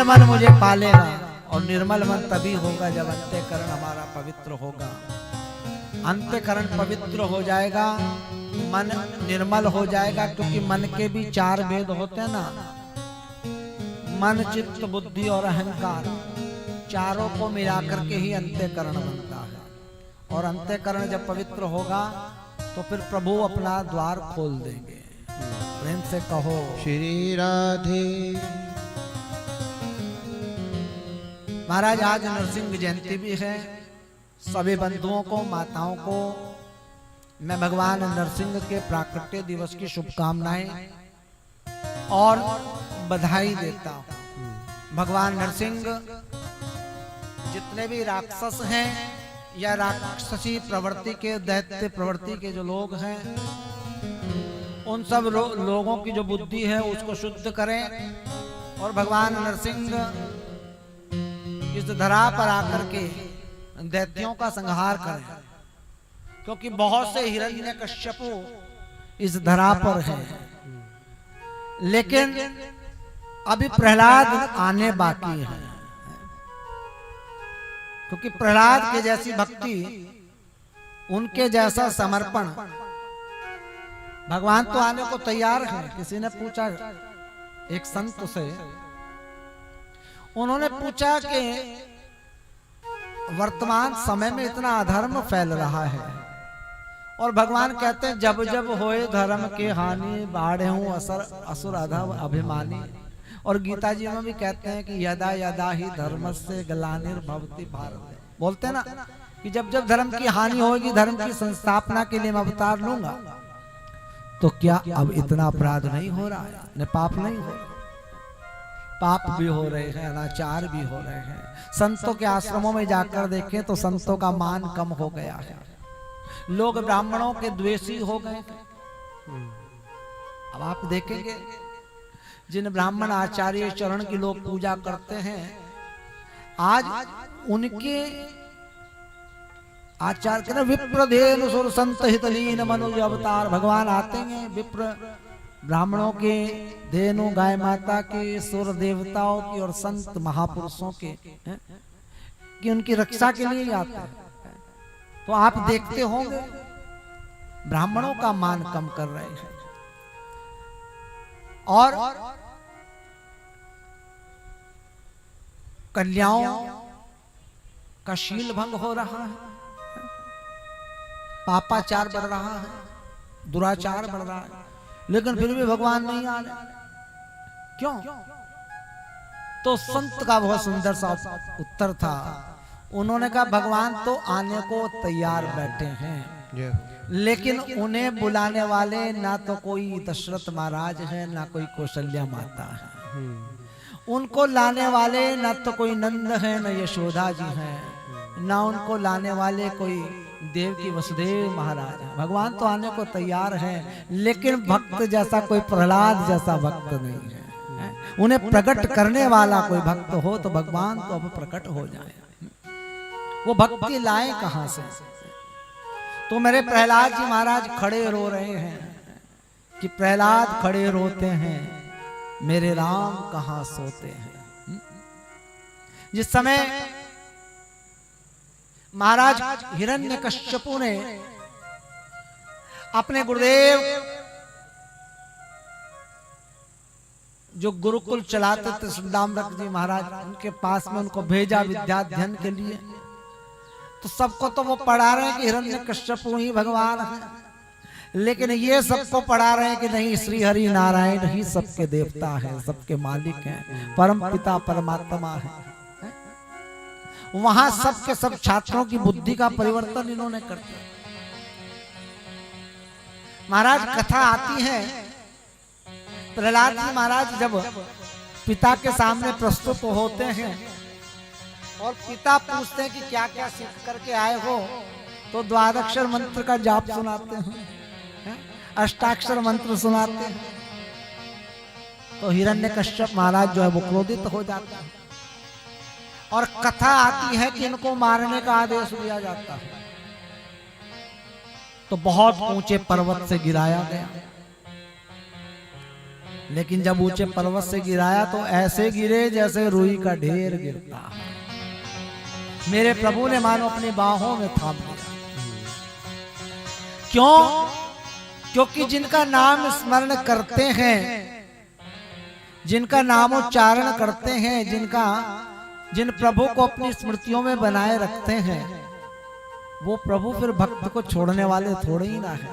मन मुझे पालेगा, और निर्मल मन तभी होगा जब अंतःकरण हमारा पवित्र होगा। अंतःकरण पवित्र हो जाएगा, मन निर्मल हो जाएगा, क्योंकि मन के भी 4 भेद होते हैं ना, मन, चित्त, बुद्धि और अहंकार, चारों को मिलाकर के ही अंतःकरण बनता है। और अंतःकरण जब पवित्र होगा तो फिर प्रभु अपना द्वार खोल देंगे। प्रेम से कहो श्री राधे। महाराज, आज नरसिंह जयंती भी है। सभी बंधुओं को, माताओं को मैं भगवान नरसिंह के प्राकट्य दिवस की शुभकामनाएं और बधाई देता हूं। भगवान नरसिंह जितने भी राक्षस हैं या राक्षसी प्रवृत्ति के, दैत्य प्रवृत्ति के जो लोग हैं, उन सब लोगों की जो बुद्धि है उसको शुद्ध करें, और भगवान नरसिंह इस धरा पर आकर के दैत्यों का संहार करें, क्योंकि बहुत से हिरण्यकश्यपु इस धरा पर हैं, लेकिन अभी प्रहलाद आने बाकी है। क्योंकि प्रहलाद के जैसी भक्ति, उनके जैसा समर्पण, भगवान तो आने को तैयार है। किसी ने पूछा एक संत से, उन्होंने पूछा कि वर्तमान समय में इतना अधर्म फैल रहा है, और भगवान कहते हैं जब जब होए धर्म के हानि, बाढ़े हूं असुर अधम अभिमानी। और गीता जी में भी कहते हैं कि यदा यदा ही धर्म से ग्लानिर्भवति भारत, बोलते हैं ना कि जब जब धर्म की हानि होगी, धर्म की संस्थापना के लिए मैं अवतार लूंगा। तो क्या अब इतना अपराध नहीं हो रहा है? न पाप नहीं हो रहा, पाप भी हो रहे हैं, अनाचार भी हो रहे हैं। संतों के आश्रमों में जाकर देखें तो संतों का मान कम हो गया है। लोग ब्राह्मणों के द्वेषी हो गए थे। अब आप देखेंगे जिन ब्राह्मण आचार्य चरण की लोग पूजा करते हैं, आज उनके आचार्य के विप्रधेनु सुर संत हितलीन मनुज अवतार, भगवान आते हैं विप्र ब्राह्मणों के, धेनु गाय माता के, सुर देवताओं की और संत महापुरुषों के, कि उनकी रक्षा के लिए आते हैं। तो आप देखते होंगे ब्राह्मणों का मान कम कर रहे हैं, और कन्याओं का शील भंग हो रहा है, पापाचार बढ़ रहा है, दुराचार बढ़ रहा है, लेकिन फिर भी भगवान नहीं आ रहे। क्यों? तो संत का बहुत सुंदर सा उत्तर था। उन्होंने कहा भगवान तो आने को तैयार बैठे हैं, लेकिन उन्हें बुलाने वाले ना तो कोई दशरथ महाराज है, ना कोई कौशल्या माता है। उनको लाने वाले ना तो कोई नंद है, न यशोदा जी हैं, ना उनको लाने वाले कोई देवकी वसुदेव महाराज है। भगवान तो आने को तैयार है, लेकिन भक्त जैसा कोई प्रहलाद जैसा भक्त नहीं है। उन्हें प्रकट करने वाला कोई भक्त हो तो भगवान तो अब प्रकट हो जाए। वो भक्ति लाए कहां से? तो मेरे प्रहलाद जी महाराज खड़े रो रहे हैं कि प्रहलाद खड़े रोते हैं, मेरे राम कहां सोते हैं। जिस समय महाराज हिरण्यकश्यपु ने अपने गुरुदेव जो गुरुकुल चलाते थे सुदामरक जी महाराज, उनके पास में उनको भेजा विद्याध्ययन के लिए, तो सबको तो वो पढ़ा रहे हैं कि हिरण्यकश्यपु ही भगवान है, लेकिन ये सबको पढ़ा रहे हैं कि नहीं, श्री हरि नारायण ही सबके देवता हैं, सबके मालिक हैं, परम पिता परमात्मा है। वहां सबके सब छात्रों की बुद्धि का परिवर्तन इन्होंने कर दिया। महाराज कथा आती है, प्रहलाद जी महाराज जब पिता के सामने प्रस्तुत होते हैं और पिता पूछते हैं कि क्या क्या सीख करके आए हो, तो द्वादक्षर मंत्र का जाप सुनाते हैं, अष्टाक्षर मंत्र सुनाते हैं। तो हिरण्यकश्यप महाराज जो है वो क्रोधित हो जाते हैं, और कथा आती है कि इनको मारने का आदेश दिया जाता है। तो बहुत ऊंचे पर्वत से गिराया गया, लेकिन जब ऊंचे पर्वत से गिराया तो ऐसे गिरे जैसे रुई का ढेर गिरता है। मेरे प्रभु ने मानो अपनी बाहों में थाम लिया। क्यों? क्योंकि जिनका नाम स्मरण करते हैं, जिनका नामोच्चारण करते हैं, जिन प्रभु को अपनी स्मृतियों में बनाए रखते हैं, वो प्रभु फिर भक्त को छोड़ने वाले थोड़े ही ना है।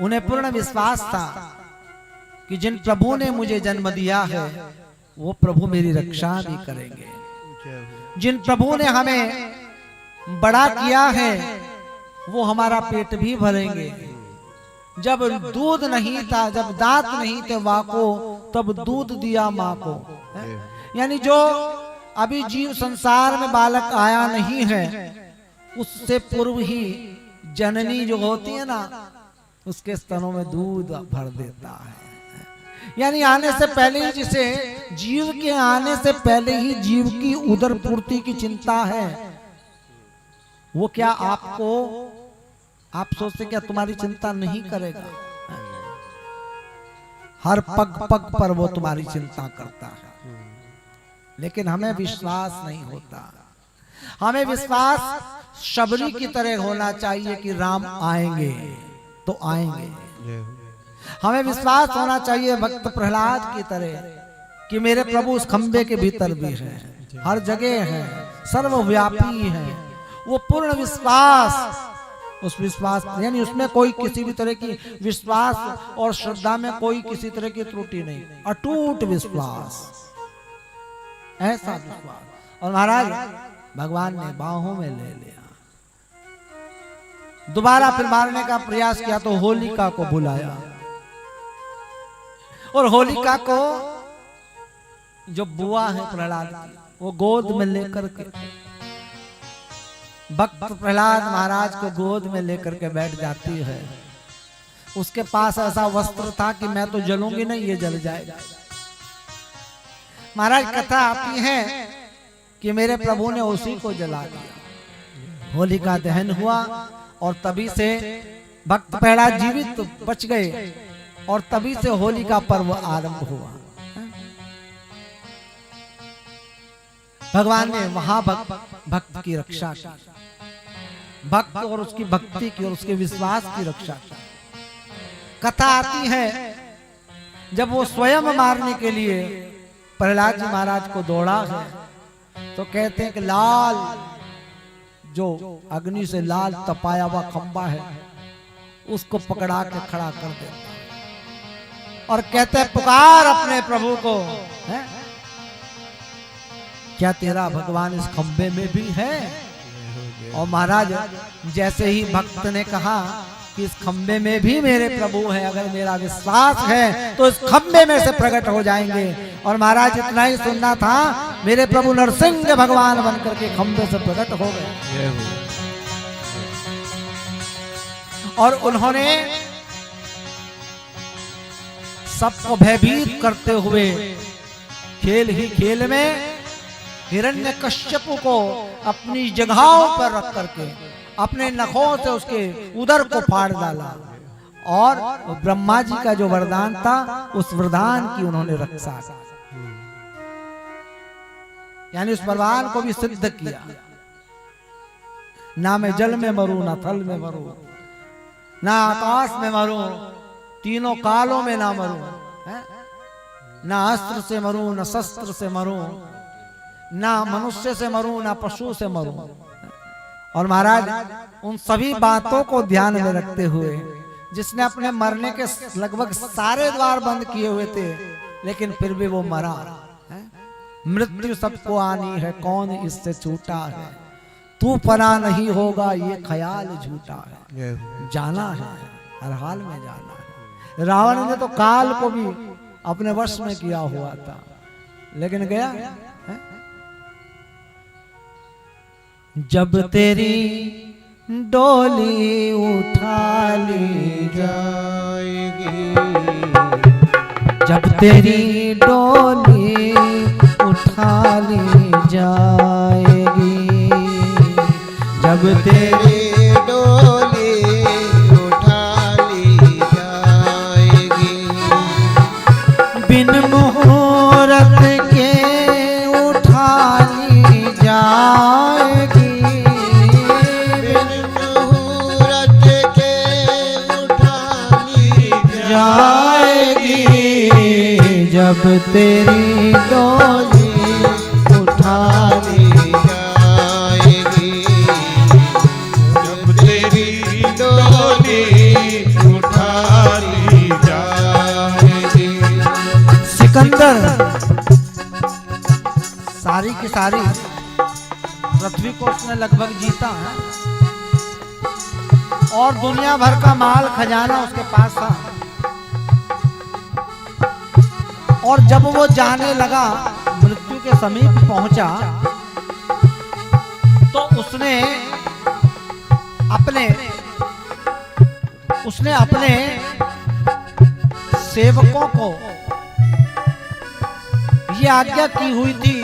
उन्हें पूर्ण विश्वास था कि जिन प्रभु ने मुझे जन्म दिया है वो प्रभु मेरी रक्षा भी करेंगे। जिन प्रभु ने हमें बड़ा किया है वो हमारा पेट भी भरेंगे। जब दूध नहीं था, जब दांत नहीं थे माँ को, तब दूध दिया माँ को। यानी जो अभी जीव संसार में बालक आया नहीं है, उससे पूर्व ही जननी जो होती है ना, उसके स्तनों में दूध भर देता है। यानी आने से पहले ही, जिसे जीव के आने से पहले ही जीव की उदर पूर्ति की चिंता है, वो क्या आपको, आप सोचते क्या तुम्हारी चिंता नहीं करेगा? हर पग पग पर वो तुम्हारी चिंता करता है। लेकिन हमें विश्वास नहीं होता। हमें विश्वास शबरी की तरह होना चाहिए कि राम आएंगे तो आएंगे। हमें विश्वास होना चाहिए भक्त प्रहलाद की तरह कि मेरे प्रभु उस खंबे के भीतर भी हैं, हर जगह हैं, सर्वव्यापी हैं। वो पूर्ण विश्वास, उस विश्वास यानी उसमें कोई किसी भी तरह की विश्वास और श्रद्धा में कोई किसी तरह की त्रुटि नहीं, अटूट विश्वास, ऐसा विश्वास। और महाराज भगवान ने बाहों में ले लिया। दोबारा फिर मारने का प्रयास किया तो होलिका को बुलाया, और होलिका को जो बुआ है प्रहलाद की, वो गोद में लेकर के भक्त प्रहलाद महाराज को गोद में लेकर के बैठ जाती है। उसके पास ऐसा वस्त्र था कि मैं तो जलूंगी नहीं, ये जल जाएगा। महाराज कथा आती है कि मेरे प्रभु ने उसी को जला दिया। होलिका दहन हुआ और तभी से भक्त प्रहलाद जीवित बच गए और तभी से होली का पर्व आरंभ हुआ। भगवान ने वहां भक्त की रक्षा की, भक्त और उसकी भक्ति की और उसके विश्वास की रक्षा की। कथा आती है जब वो स्वयं मारने के लिए प्रहलाद जी महाराज को दौड़ा है तो कहते हैं कि लाल, जो अग्नि से लाल तपाया हुआ खंबा है, उसको पकड़ा के खड़ा कर देता और कहते हैं पुकार अपने प्रभु को, है? क्या तेरा भगवान इस खंबे में भी है? और महाराज जैसे ही भक्त ने कहा कि इस खंबे में भी मेरे प्रभु है, अगर मेरा विश्वास है तो इस खंबे में से प्रकट हो जाएंगे। और महाराज इतना ही सुनना था, मेरे प्रभु नरसिंह भगवान बनकर के खंबे से प्रकट हो गए। और उन्होंने सबको भयभीत करते हुए खेल ही खेल में हिरण्यकश्यप को अपनी जगहों पर रख करके अपने नखों से उसके उदर को फाड़ डाला और ब्रह्मा जी का जो वरदान था उस वरदान की उन्होंने रक्षा की, यानी उस वरदान को भी सिद्ध किया। ना मैं जल में मरूं, ना थल में मरूं, ना आकाश में मरूं, तीनों कालों में ना मरूं, ना अस्त्र से मरूं, ना शस्त्र से मरूं, ना मनुष्य से मरूं, ना पशु से मरूं। और महाराज उन सभी बातों को ध्यान में रखते हुए, जिसने अपने मरने के लगभग सारे द्वार बंद किए हुए थे, लेकिन फिर भी वो मरा। मृत्यु सबको आनी है, कौन इससे छूटा है, तू पना नहीं होगा ये ख्याल झूठा है, जाना है, हर हाल में जाना है। रावण ने तो काल को भी अपने वश में किया हुआ था, लेकिन गया है? जब तेरी डोली उठा ली जाएगी, जब तेरी डोली उठा ली जाएगी, जब तेरी डोली उठा ली जाएगी, जब तेरी डोली उठा ली जाएगी, जब तेरी डोली उठा ली जाएगी। सिकंदर सारी की सारी पृथ्वी को उसने लगभग जीता है और दुनिया भर का माल खजाना उसके पास था। और जब वो जाने लगा, मृत्यु के समीप पहुंचा, तो उसने अपने सेवकों को ये आज्ञा की हुई थी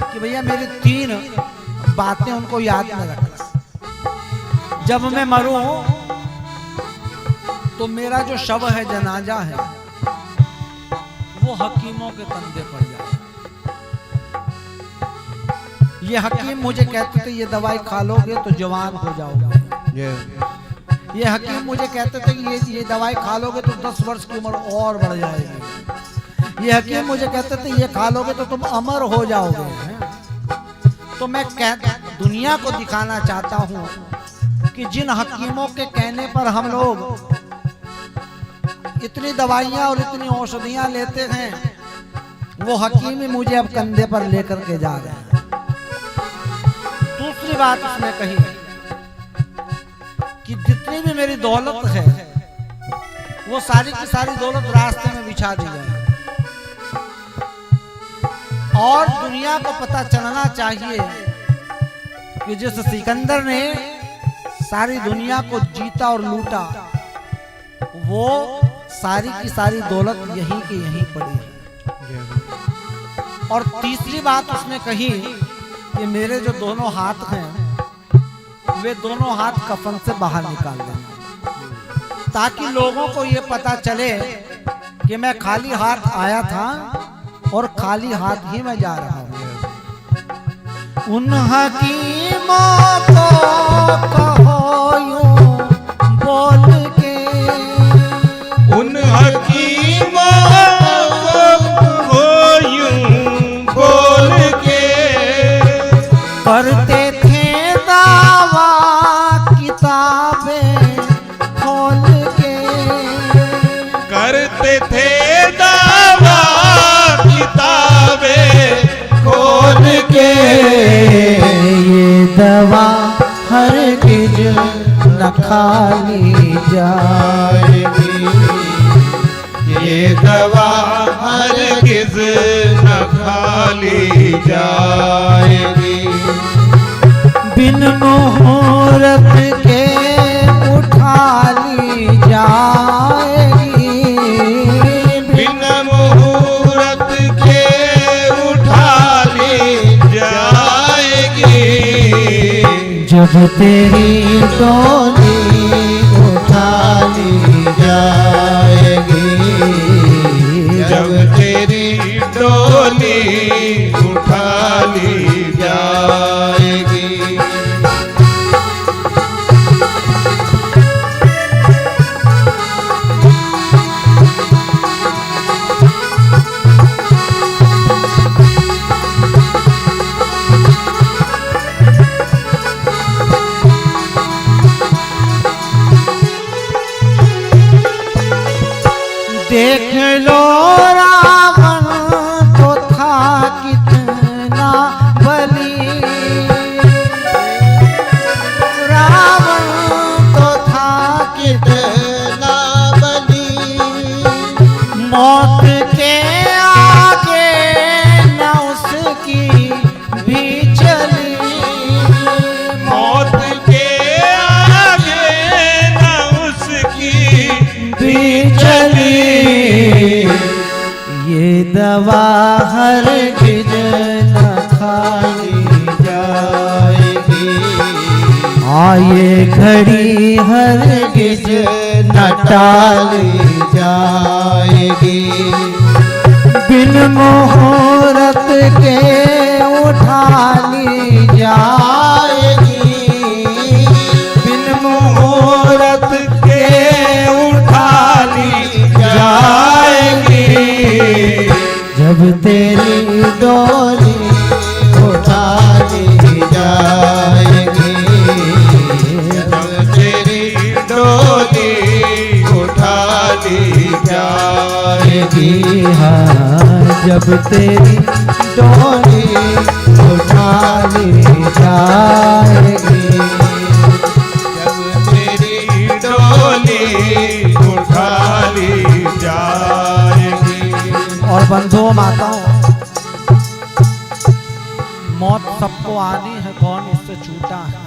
कि भैया मेरी 3 बातें उनको याद में रखना। जब मैं मरूं तो मेरा जो शव है, जनाजा है, वो हकीमों के कंधे पर जाए। ये हकीम मुझे कहते थे ये दवाई खा लोगे तो जवान हो जाओगे। ये हकीम मुझे कहते थे कि ये दवाई खा लोगे तो 10 वर्ष की उम्र और बढ़ जाएगी। ये हकीम मुझे कहते थे ये खा लोगे तो तुम अमर हो जाओगे। तो मैं दुनिया को दिखाना चाहता हूं कि जिन हकीमों के कहने पर हम लोग इतनी दवाइयां और इतनी औषधियां लेते हैं, वो हकीम ही मुझे अब कंधे पर लेकर के जा रहे हैं। दूसरी बात उसने कही कि जितनी भी मेरी दौलत है, वो सारी की सारी दौलत रास्ते में बिछा दी जाए और दुनिया को पता चलना चाहिए कि जिस सिकंदर ने सारी दुनिया को जीता और लूटा, वो सारी की सारी दौलत यहीं की यहीं पड़ी है। और तीसरी बात उसने कही कि मेरे जो दोनों हाथ हैं, वे दोनों हाथ कफन से बाहर निकाल देना, ताकि लोगों को ये पता चले कि मैं खाली हाथ आया था और खाली हाथ ही मैं जा रहा हूं। उन हकीमों को कहो यूं बोल के, उन हकीमों को यूं बोल के, करते थे दावा किताबें खोल के, करते थे दावा किताबें खोल के। ये दवा हरगिज न खाली जाएगी, ये दवा हरगिज न खाली जाएगी। बिन मुहूर्त के उठा ली जाएगी, बिन मुहूर्त के उठा ली जाएगी। जब तेरी डोली उठा ली जाएगी, जब तेरी डोली उठा ली जाएगी। देख लो रावण तो था कितना बली, रावण तो था कितना बली, मौत के आगे न उसकी भी चली, मौत के आगे न उसकी भी चली। ये दवा हरगिज न खाली जाएगी, ये घड़ी हरगिज न टाली जाएगी। बिन मुहूर्त के उठा ली जाएगी, बिन मुहूर्त के उठा ली जाएगी। ली जाएगी। हाँ जब तेरी डोली उठा ली जाएगी। जब तेरी डोली उठा ली जाएगी। और बंधुओं माताओं, मौत सबको आनी है, कौन इससे छूटा है।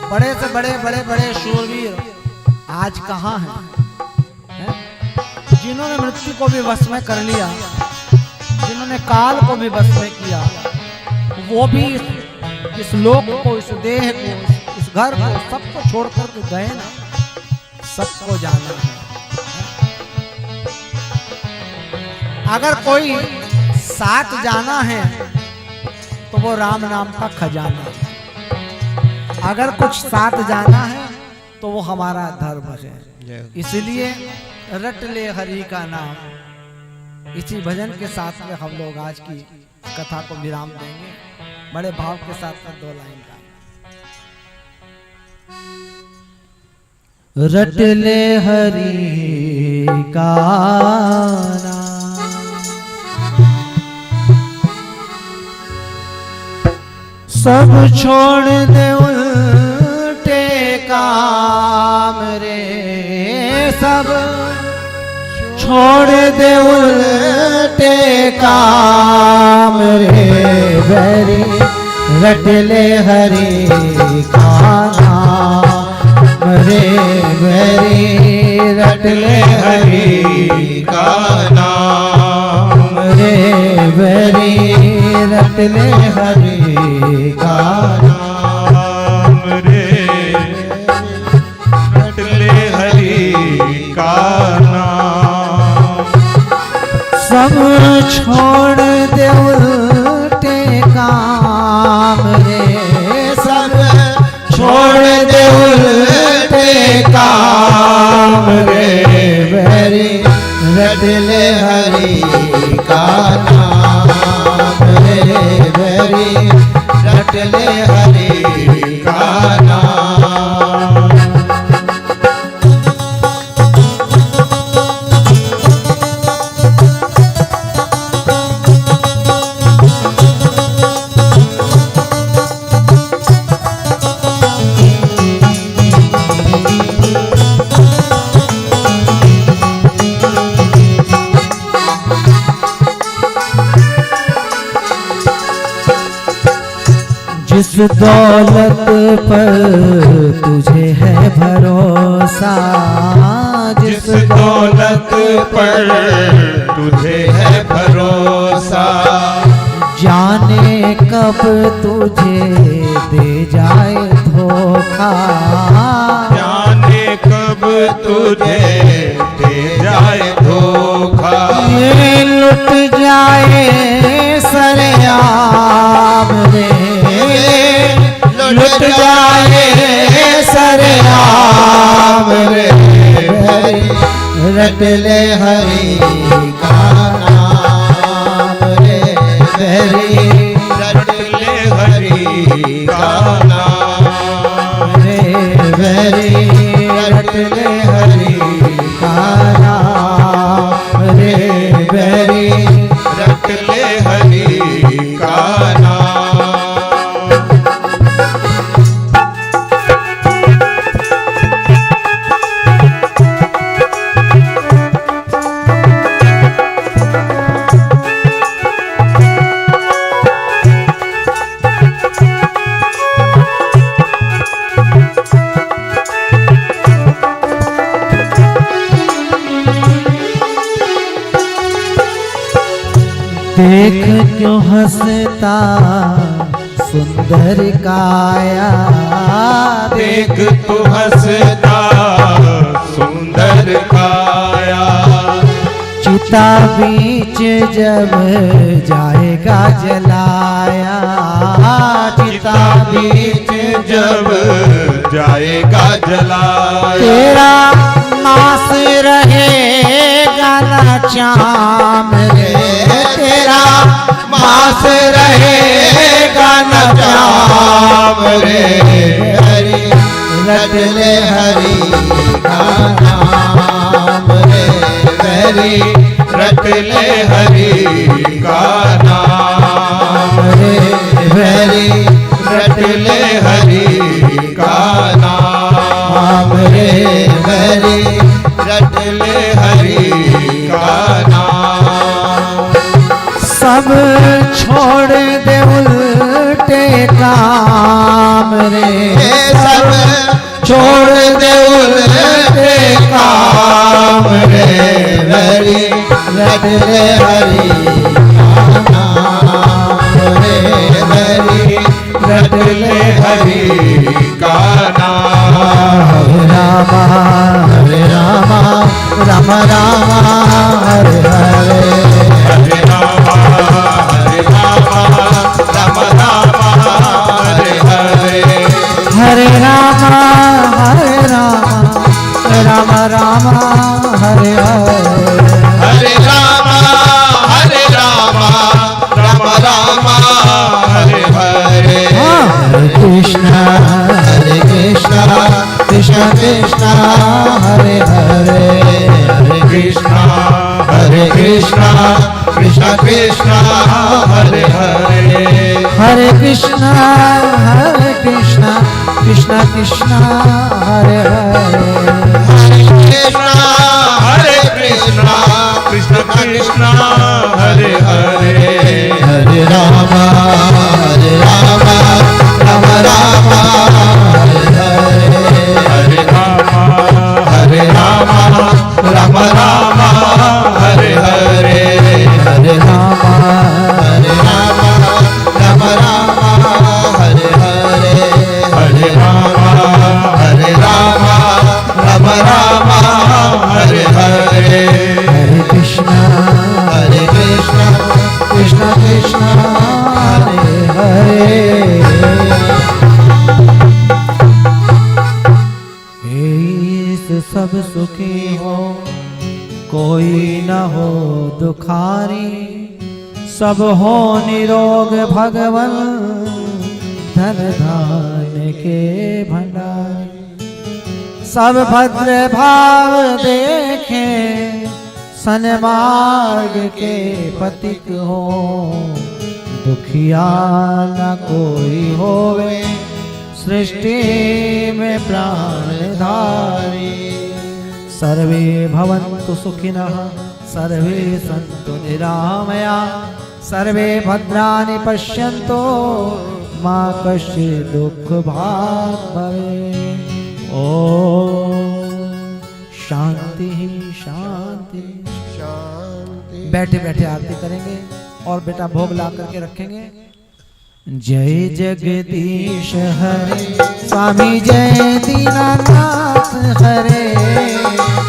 बड़े से बड़े शूरवीर आज कहाँ हैं? जिन्होंने मृत्यु को भी वश में कर लिया, जिन्होंने काल को भी वश में किया, वो भी इस लोक को, इस देह को, इस घर को, सबको छोड़ कर गए ना। सबको जाना है। अगर कोई साथ जाना है तो वो राम नाम का खजाना है। अगर कुछ साथ जाना है तो वो हमारा धर्म है। इसलिए रट ले हरि का नाम। इसी भजन के साथ में हम लोग आज की कथा को विराम देंगे। बड़े भाव के साथ में 2 लाइन का। रट ले हरि का नाम, सब छोड़ दे उल्टे काम रे। सब छोड़ दे उल्टे काम रे बैरी। रट ले हरि का नाम रे बैरी। रट ले हरि का नाम रे बैरी। रट ले हरि का नाम रे। रट ले हरि का नाम। सब छोड़ दे उल्टे काम रे। सब छोड़ दे उल्टे काम रे बैरी। रट ले हरि का नाम रे बैरी। रट ले हरि का नाम। जिस दौलत पर तुझे है भरोसा। जिस दौलत पर तुझे है भरोसा। जाने कब तुझे दे जाए धोखा। जाने कब तुझे दे जाए धोखा। ये लुट जाए सरेआम रे। लुट जाए सरेआम रे। रट ले हरि का नाम रे बैरी। रट ले हरि का नाम रे बैरी। रट ले हरि का नाम रे बैरी। रट ले हरि का नाम। देख क्यों हंसता सुंदर काया। देख तू हंसता सुंदर काया। चिता बीच जब जाएगा जलाया। चिता बीच जब जाएगा जलाया। तेरा मास रहेगा न चाम रे। तेरा मास रहेगा न चाम रे हरि। रट ले हरि का नाम भरी रट ले हरि का नाम रे भरी रट ले हरि का नाम रे भरी रट ले हरि का नाम। सब छोड़ दे उल्टे काम रे, सब छोड़ दे उल्टे काम रे भरी रट ले हरि का नाम रे भरी रट ले हरि का नाम। हरे रामा राम राम हरे हरे, हरे रामा राम राम हरे हरे, हरे रामा राम राम हरे हरे, हरे रामा राम राम हरे हरे। हरे कृष्ण कृष्ण कृष्ण हरे हरे, हरे कृष्ण कृष्ण कृष्ण हरे हरे, हरे कृष्ण कृष्ण कृष्ण हरे हरे, हरे कृष्ण कृष्ण कृष्ण हरे हरे, हरे राम राम राम हरे हरे, हरे राम राम राम हरे हरे, हरे राम राम हरे हरे, हरे राम राम हरे हरे, हरे कृष्ण कृष्ण कृष्ण हरे हरे। सब सुखी हो कोई न हो दुखारी, सब हो निरोग भगवन धन धान्य के भंडारी, सब भद्र भाव देखे सन्मार्ग के पथिक हो, दुखिया न कोई होवे सृष्टि में प्राणधारी, सर्वे भवन्तु सुखिनः सर्वे सन्तु निरामया, सर्वे भद्राणि पश्यन्तु मा कश्चित् दुःख भाग् भवेत्। ओम शांति शांति शांति। बैठे बैठे आरती करेंगे और बेटा भोग ला करके रखेंगे। जय जगदीश हरे स्वामी जय दीनानाथ हरे,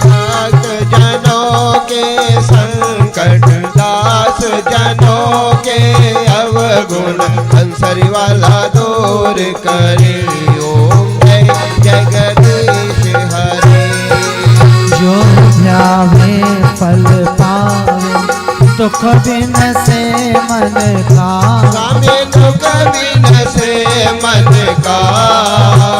भक्त जनों के संकट दास जनों के अवगुण अंसरी वाला दूर करे। ओम जय जगदीश हरे। जो ध्यावे फल पावे दुख बिन से मन का, स्वामी दुख बिन से मन का,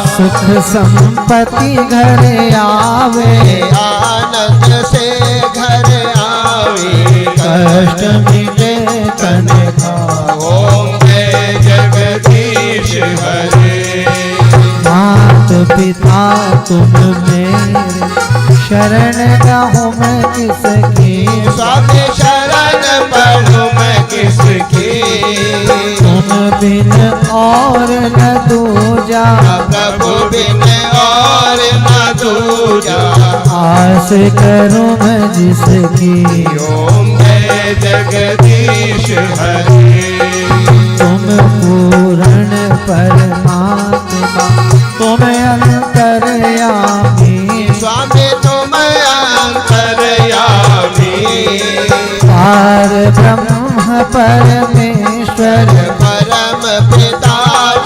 सुख संपत्ति घर आवे, आनंद से घर आवे, कष्ट मिटे तन का। ओम जय जगदीश हरे। मात पिता तुम मेरे शरण गहूँ मैं किसकी, स्वामी शरण पढ़ू मैं किसकी, तुम बिन और न दूजा, प्रभु बिन और न दूजा, आस करूँ मैं जिसकी। ओम जय जगदीश हरे। तुम पूर्ण परमात्मा तुम अंतर्यामी, स्वामी तुम अंतर्यामी, पार ब्रह्म परमेश्वर, परम पिता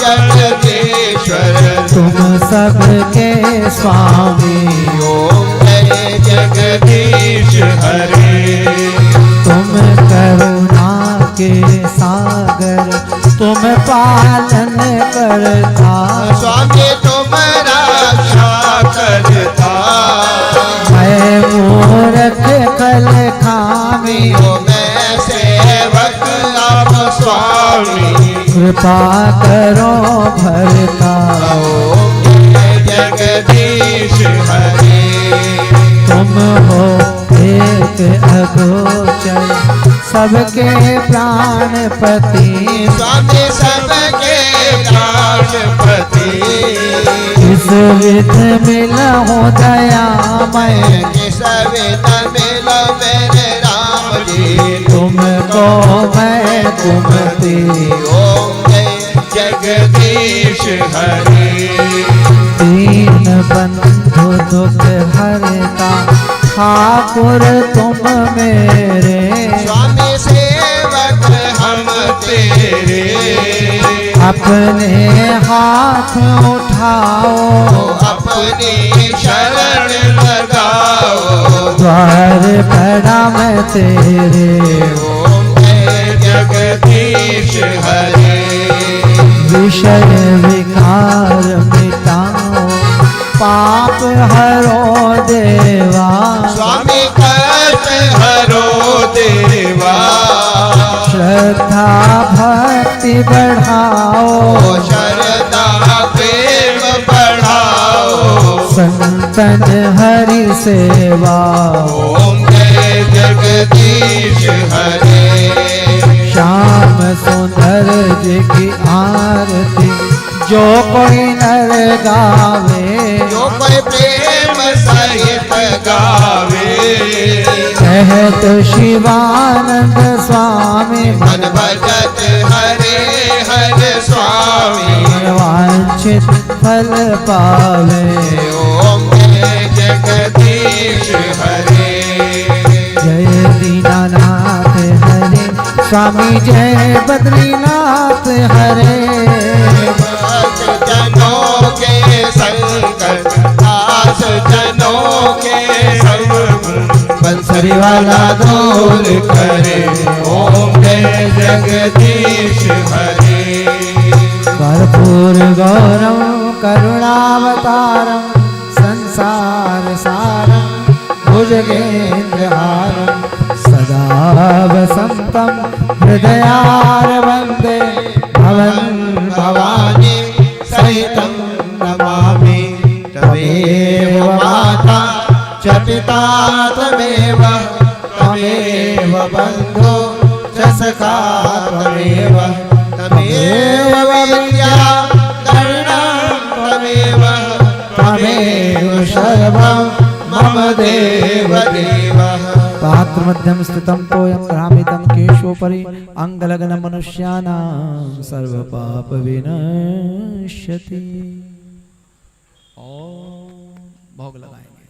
जगदीश्वर, तुम सबके स्वामी। ओम जय जगदीश हरे। तुम करुणा के सागर तुम पालन करता, स्वामी तुम रक्षा करता, मैं मूर्ख कल कृपा करो भरता ओम जय जगदीश हरे तुम हो एक अगोचर सबके प्राणपति स्वामी सबके प्राणपति इस विध मिलहु दयामय किस विध मिलो मेरे राम जी तुमको मैं तुमते ओम जय जगदीश हरे दीन बंधु दुख हरता ठाकुर तुम मेरे स्वामी सेवक हम तेरे अपने हाथ उठाओ अपनी शरण लगाओ द्वार पड़ा मैं तेरे ओम जय जगदीश हरे विषय विकार मिटाओ पाप हरो देवा स्वामी कष्ट हरो देवा श्रद्धा भक्ति बढ़ाओ शरदा प्रेम बढ़ाओ संतन हरि सेवा ओम जय जगदीश हरे श्याम सुंदर जी की आरती जो कोई नर गावे जो कोई प्रेम सहित गावे कहत शिवानंद स्वामी मन भजत हरे हर स्वामी वांछित फल पावे ओम जय जगदीश हरे जय दीनानाथ हरे स्वामी जय बद्रीनाथ हरे भक्त जनों के संकट दास जनों के सब बंसरी वाला दूर करे ओम जय जगदीश हरे कर्पूर गौरम करुणावतारम संसार सारम भुजगेन्द्रहारम सदा वसंतम हृदयार वंदे भवन भवानी सहितं नमामि तमेव माता च पिता त्वमेव त्वमेव बन्धो च सखा त्वमेव त्वमेव विद्या धरणं त्वमेव त्वमेव सर्वं मम देव देवः पात्र मध्यम स्थितम तोयम भ्रामितम केशोपरि अंगलग्न मनुष्यानां सर्व पाप विनश्यति। ओम भोग लगाएंगे।